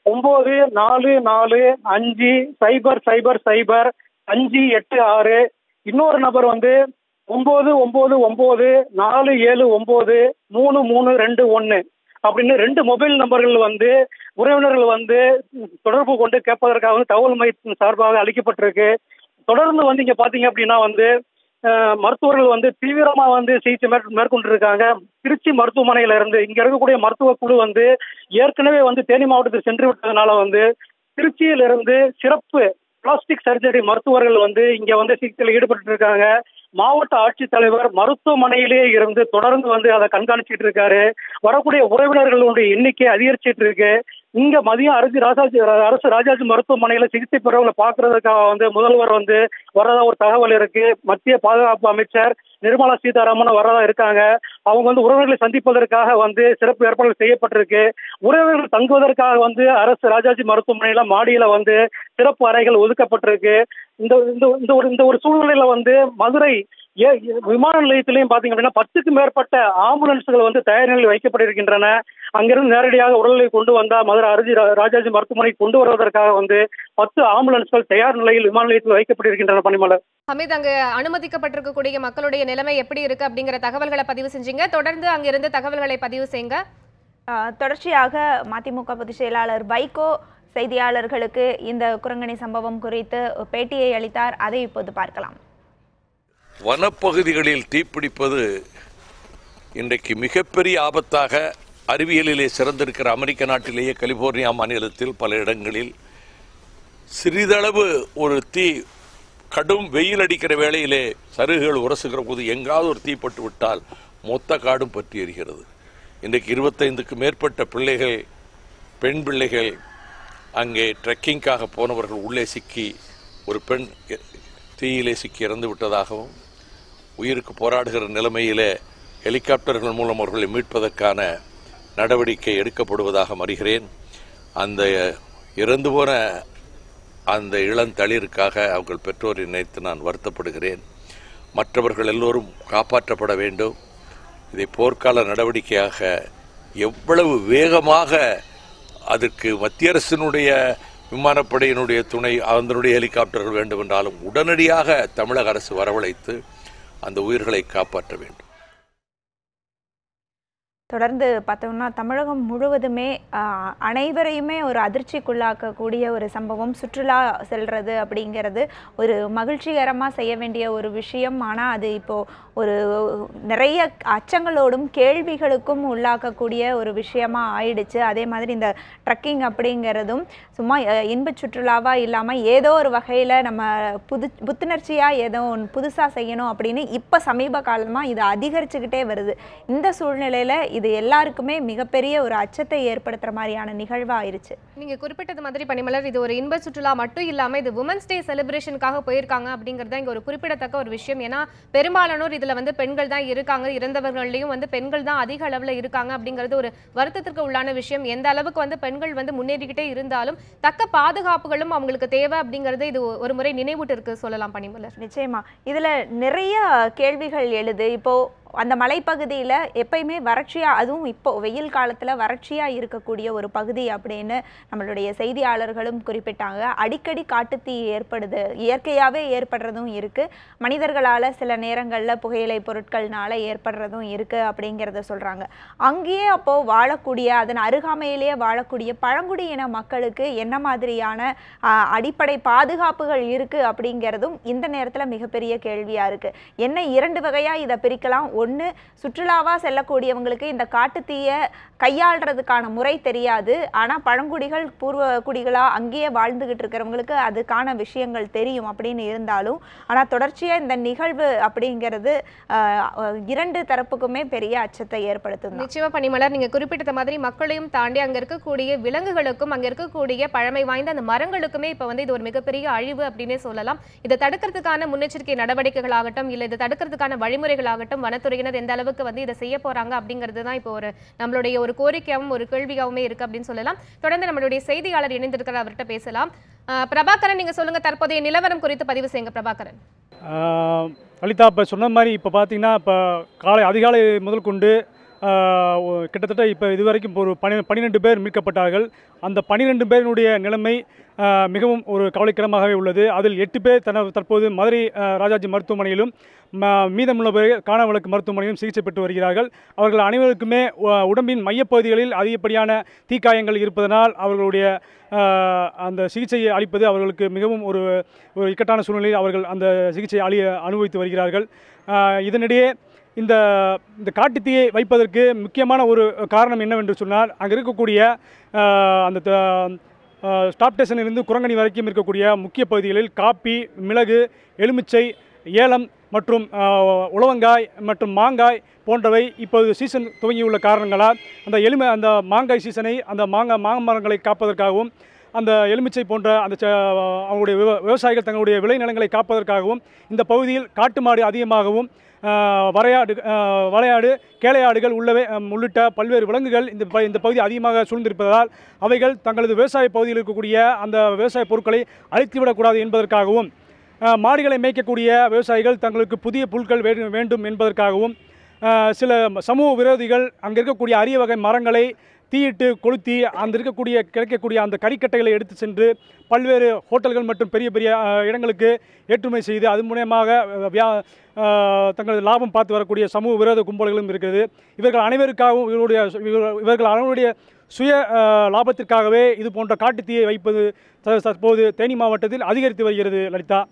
Speaker 10: 9445000586. இன்னொரு நபர் வந்து 9994793321 அப்படின்னு 2 மொபைல் நம்பர்கள் வந்து உறவினர்கள் வந்து தொடர்பு கொண்டு கேட்பதற்காக வந்து தகவல் மையத்தின் சார்பாக அளிக்கப்பட்டிருக்கு. தொடர்ந்து வந்து இங்க பாத்தீங்க அப்படின்னா வந்து மருத்துவர்கள் வந்து தீவிரமா வந்து சிகிச்சை மேற்கொண்டு இருக்காங்க. திருச்சி மருத்துவமனையில இருந்து இங்க இருக்கக்கூடிய மருத்துவ குழு வந்து ஏற்கனவே வந்து தேனி மாவட்டத்தில் சென்று விட்டதுனால வந்து திருச்சியிலிருந்து சிறப்பு பிளாஸ்டிக் சர்ஜரி மருத்துவர்கள் வந்து இங்க வந்து சிகிச்சையில் ஈடுபட்டு இருக்காங்க. மாவட்ட ஆட்சித்தலைவர் மருத்துவமனையிலே இருந்து தொடர்ந்து வந்து அதை கண்காணிச்சுட்டு இருக்காரு. வரக்கூடிய உறவினர்களுடைய எண்ணிக்கை அதிகரிச்சிட்டு இருக்கு. இங்க மதியம் அரசு ராஜாஜி மருத்துவமனையில சிகிச்சை பெறவங்களை பாக்குறதுக்காக வந்து முதல்வர் வந்து வரதா ஒரு தகவல் இருக்கு. மத்திய பாதுகாப்பு அமைச்சர் நிர்மலா சீதாராமன் வரதா இருக்காங்க. அவங்க வந்து உறவினர்களை சந்திப்பதற்காக வந்து சிறப்பு ஏற்பாடுகள் செய்யப்பட்டிருக்கு. உறவினர்கள் தங்குவதற்காக வந்து அரசு ராஜாஜி மருத்துவமனையில மாடியில வந்து சிறப்பு அறைகள் ஒதுக்கப்பட்டிருக்கு. இந்த ஒரு சூழ்நிலையில வந்து மதுரை விமான நிலையத்திலையும் பாத்தீங்க அப்படின்னா 10க்கும் மேற்பட்ட ஆம்புலன்ஸ்கள் வந்து தயார் நிலையில் வைக்கப்பட்டிருக்கின்றன. அங்கிருந்து நேரடியாக உடல்நிலை கொண்டு வந்தா மதுரை ராஜாஜி மருத்துவமனை கொண்டு வருவதற்காக வந்து 10 ஆம்புலன்ஸ்கள் தயார் நிலையில் விமான நிலையத்தில் வைக்கப்பட்டிருக்கின்றன. பணிமலர்.
Speaker 2: ஹமீத், அங்கு அனுமதிக்கப்பட்டிருக்கக்கூடிய மக்களுடைய நிலைமை எப்படி இருக்கு அப்படிங்கிற தகவல்களை பதிவு செஞ்சீங்க. தொடர்ந்து அங்கிருந்து தகவல்களை பதிவு செய்யுங்க.
Speaker 1: தொடர்ச்சியாக மதிமுக பொதுச் செயலாளர் வைகோ செய்தியாளர்களுக்கு இந்த குரங்கணி சம்பவம் குறித்து பேட்டியை அளித்தார். அதை இப்போது பார்க்கலாம்.
Speaker 11: வனப்பகுதிகளில் தீப்பிடிப்பது இன்றைக்கு மிகப்பெரிய ஆபத்தாக அறிவியலிலே சிறந்திருக்கிற அமெரிக்க நாட்டிலேயே கலிபோர்னியா மாநிலத்தில் பல இடங்களில் சிறிதளவு ஒரு தீ கடும் வெயில் அடிக்கிற வேளையிலே சருகுகள் உரசுகிற போது எங்காவது ஒரு தீப்பட்டு விட்டால் மொத்த காடும் பற்றி எரிகிறது. இன்றைக்கு 25க்கும் மேற்பட்ட பிள்ளைகள், பெண் பிள்ளைகள் அங்கே ட்ரெக்கிங்காக போனவர்கள் உள்ளே சிக்கி ஒரு பெண் தீயிலே சிக்கி இறந்து விட்டதாகவும், உயிருக்கு போராடுகிற நிலைமையிலே ஹெலிகாப்டர்கள் மூலம் அவர்களை மீட்பதற்கான நடவடிக்கை எடுக்கப்படுவதாக அறிகிறேன். அந்த இறந்து போன அந்த இளந்தளிருக்காக அவர்கள் பெற்றோரை நினைத்து நான் வருத்தப்படுகிறேன். மற்றவர்கள் எல்லோரும் காப்பாற்றப்பட வேண்டும். இதை போர்க்கால நடவடிக்கையாக எவ்வளவு வேகமாக அதற்கு மத்திய அரசினுடைய விமானப்படையினுடைய துணை அதனுடைய ஹெலிகாப்டர்கள் வேண்டுமென்றாலும் உடனடியாக தமிழக அரசு வரவழைத்து அந்த உயிர்களை காப்பாற்ற வேண்டும்.
Speaker 1: தொடர்ந்து பார்த்தோம்னா தமிழகம் முழுவதுமே அனைவரையுமே ஒரு அதிர்ச்சிக்குள்ளாக்கக்கூடிய ஒரு சம்பவம். சுற்றுலா செல்வது அப்படிங்கிறது ஒரு மகிழ்ச்சிகரமாக செய்ய வேண்டிய ஒரு விஷயம். ஆனால் அது இப்போது ஒரு நிறைய அச்சங்களோடும் கேள்விகளுக்கும் உள்ளாக்கக்கூடிய ஒரு விஷயமாக ஆயிடுச்சு. அதே மாதிரி இந்த ட்ரக்கிங் அப்படிங்கிறதும் சும்மா இன்ப சுற்றுலாவாக இல்லாமல் ஏதோ ஒரு வகையில் நம்ம புத்துணர்ச்சியாக ஏதோ ஒன்று புதுசாக செய்யணும் அப்படின்னு இப்போ சமீப காலமாக இது அதிகரிச்சுக்கிட்டே வருது. இந்த சூழ்நிலையில் இது எல்லாருக்குமே மிகப்பெரிய ஒரு அச்சத்தை ஏற்படுத்துற மாதிரியான நிகழ்வா ஆயிருச்சு.
Speaker 2: நீங்க குறிப்பிட்டது மாதிரி பனிமலர், இது ஒரு இன்ப சுற்றுலா மட்டும் இல்லாம இது உமன்ஸ் டே செலிப்ரேஷனுக்காக போயிருக்காங்க அப்படிங்கிறது இங்க ஒரு குறிப்பிடத்தக்க ஒரு விஷயம். ஏன்னா பெரும்பாலானோர் இதுல வந்து பெண்கள் தான் இருக்காங்க, இறந்தவர்களையும் வந்து பெண்கள் தான் அதிக அளவுல இருக்காங்க அப்படிங்கிறது ஒரு வருத்தத்திற்கு உள்ளான விஷயம். எந்த அளவுக்கு வந்து பெண்கள் வந்து முன்னேறிக்கிட்டே இருந்தாலும் தக்க பாதுகாப்புகளும் அவங்களுக்கு தேவை அப்படிங்கிறது இது ஒரு முறை நினைவூட்டு இருக்கு சொல்லலாம் பனிமலர்.
Speaker 1: நிச்சயமா இதுல நிறைய கேள்விகள் எழுது. இப்போ அந்த மலைப்பகுதியில் எப்பயுமே வறட்சியாக, அதுவும் இப்போ வெயில் காலத்தில் வறட்சியாக இருக்கக்கூடிய ஒரு பகுதி அப்படின்னு நம்மளுடைய செய்தியாளர்களும் குறிப்பிட்டாங்க. அடிக்கடி காட்டுத்தீ ஏற்படுது, இயற்கையாகவே ஏற்படுறதும் இருக்குது, மனிதர்களால் சில நேரங்களில் புகையிலை பொருட்கள்னால ஏற்படுறதும் இருக்குது அப்படிங்கிறத சொல்கிறாங்க. அங்கேயே அப்போது வாழக்கூடிய அதன் அருகாமையிலேயே வாழக்கூடிய பழங்குடியின மக்களுக்கு என்ன மாதிரியான அடிப்படை பாதுகாப்புகள் இருக்குது அப்படிங்கிறதும் இந்த நேரத்தில் மிகப்பெரிய கேள்வியாக இருக்குது. என்ன 2 வகையாக இதை பிரிக்கலாம். ஒன்று, சுற்றுலாவாக செல்லக்கூடியவங்களுக்கு இந்த காட்டுத்தீயை கையாளுறதுக்கான முறை தெரியாது, ஆனால் பழங்குடிகள் பூர்வ குடிகளாக அங்கேயே வாழ்ந்துகிட்டு இருக்கிறவங்களுக்கு அதுக்கான விஷயங்கள் தெரியும் அப்படின்னு இருந்தாலும், ஆனால் தொடர்ச்சியாக இந்த நிகழ்வு அப்படிங்கிறது 2 தரப்புக்குமே பெரிய அச்சத்தை ஏற்படுத்தும்.
Speaker 2: நிச்சயமா பனிமலர், நீங்கள் குறிப்பிட்ட மாதிரி மக்களையும் தாண்டி அங்கே இருக்கக்கூடிய விலங்குகளுக்கும் அங்கே இருக்கக்கூடிய பழமை வாய்ந்த அந்த மரங்களுக்குமே இப்போ வந்து இது ஒரு மிகப்பெரிய அழிவு அப்படின்னே சொல்லலாம். இதை தடுக்கிறதுக்கான முன்னெச்சரிக்கை நடவடிக்கைகளாகட்டும் இல்லை இதை தடுக்கிறதுக்கான வழிமுறைகளாகட்டும் வனத்துறையினர் எந்த அளவுக்கு வந்து இதை செய்ய போறாங்க அப்படிங்கிறது தான் இப்போ நம்மளுடைய ஒரு கோரிக்கையாகவும் ஒரு கேள்வியாகவுமே இருக்கு அப்படின்னு சொல்லலாம். தொடர்ந்து நம்மளுடைய செய்தியாளர் இணைந்திருக்கிற அவர்கிட்ட பேசலாம். பிரபாகரன், நீங்க சொல்லுங்க, தற்போதைய நிலவரம் குறித்து பதிவு செய்யுங்க. பிரபாகரன்.
Speaker 6: லலிதா, இப்போ சொன்ன மாதிரி இப்போ பார்த்தீங்கன்னா இப்போ அதிகாலை முதல் கொண்டு கிட்டத்தட்ட இப்போ இதுவரைக்கும் ஒரு 12 பேர் மீட்கப்பட்டார்கள். அந்த 12 பேரினுடைய நிலைமை மிகவும் ஒரு கவலைக்கிடமாகவே உள்ளது. அதில் 8 பேர் தற்போது மதுரை ராஜாஜி மருத்துவமனையிலும் மீதமுள்ள பேர் காணவழக்கு மருத்துவமனையிலும் சிகிச்சை பெற்று வருகிறார்கள். அவர்கள் அனைவருக்குமே உடம்பின் மையப்பகுதிகளில் அதிகப்படியான தீக்காயங்கள் இருப்பதனால் அவர்களுடைய அந்த சிகிச்சையை அளிப்பது அவர்களுக்கு மிகவும் ஒரு இக்கட்டான சூழ்நிலையில் அவர்கள் அந்த சிகிச்சையை அனுபவித்து வருகிறார்கள். இதனிடையே இந்த காட்டுத்தீயை வைப்பதற்கு முக்கியமான ஒரு காரணம் என்னவென்று சொன்னால், அங்கே இருக்கக்கூடிய அந்த ஸ்டாப் ஸ்டேஷனிலிருந்து குரங்கணி வரைக்கும் இருக்கக்கூடிய முக்கிய பகுதிகளில் காப்பி, மிளகு, எலுமிச்சை, ஏலம் மற்றும் உலவங்காய் மற்றும் மாங்காய் போன்றவை இப்போது சீசன் துவங்கியுள்ள காரணங்களால் அந்த மாங்காய் சீசனை அந்த மாமரங்களை காப்பதற்காகவும் அந்த எலுமிச்சை போன்ற அந்த அவங்களுடைய விவசாயிகள் தங்களுடைய விளைநிலங்களை காப்பதற்காகவும் இந்த பகுதியில் காட்டு மாடு அதிகமாகவும் வளையாடு, கேளையாடுகள் உள்ளிட்ட பல்வேறு விலங்குகள் இந்த பகுதி அதிகமாக சூழ்ந்திருப்பதால் அவைகள் தங்களது விவசாய பகுதியில் இருக்கக்கூடிய அந்த விவசாய பொருட்களை அழித்துவிடக்கூடாது என்பதற்காகவும் மாடுகளை மேய்க்கக்கூடிய விவசாயிகள் தங்களுக்கு புதிய புல்கள் வேண்டும் என்பதற்காகவும் சில சமூக விரோதிகள் அங்கே இருக்கக்கூடிய அரிய வகை மரங்களை தீயிட்டு கொளுத்தி அந்த கிடைக்கக்கூடிய அந்த கறிக்கட்டைகளை எடுத்து சென்று பல்வேறு ஹோட்டல்கள் மற்றும் பெரிய பெரிய இடங்களுக்கு ஏற்றுமதி செய்து அது மூலமாக தங்களது லாபம் பார்த்து வரக்கூடிய சமூக விரோத கும்பல்களும் இருக்கிறது. இவர்கள் அனைவருக்காகவும் இவர்கள் அவர்களுடைய சுய லாபத்திற்காகவே இது போன்ற காட்டுத்தீயை வைப்பது தற்போது தேனி மாவட்டத்தில் அதிகரித்து வருகிறது. லலிதா.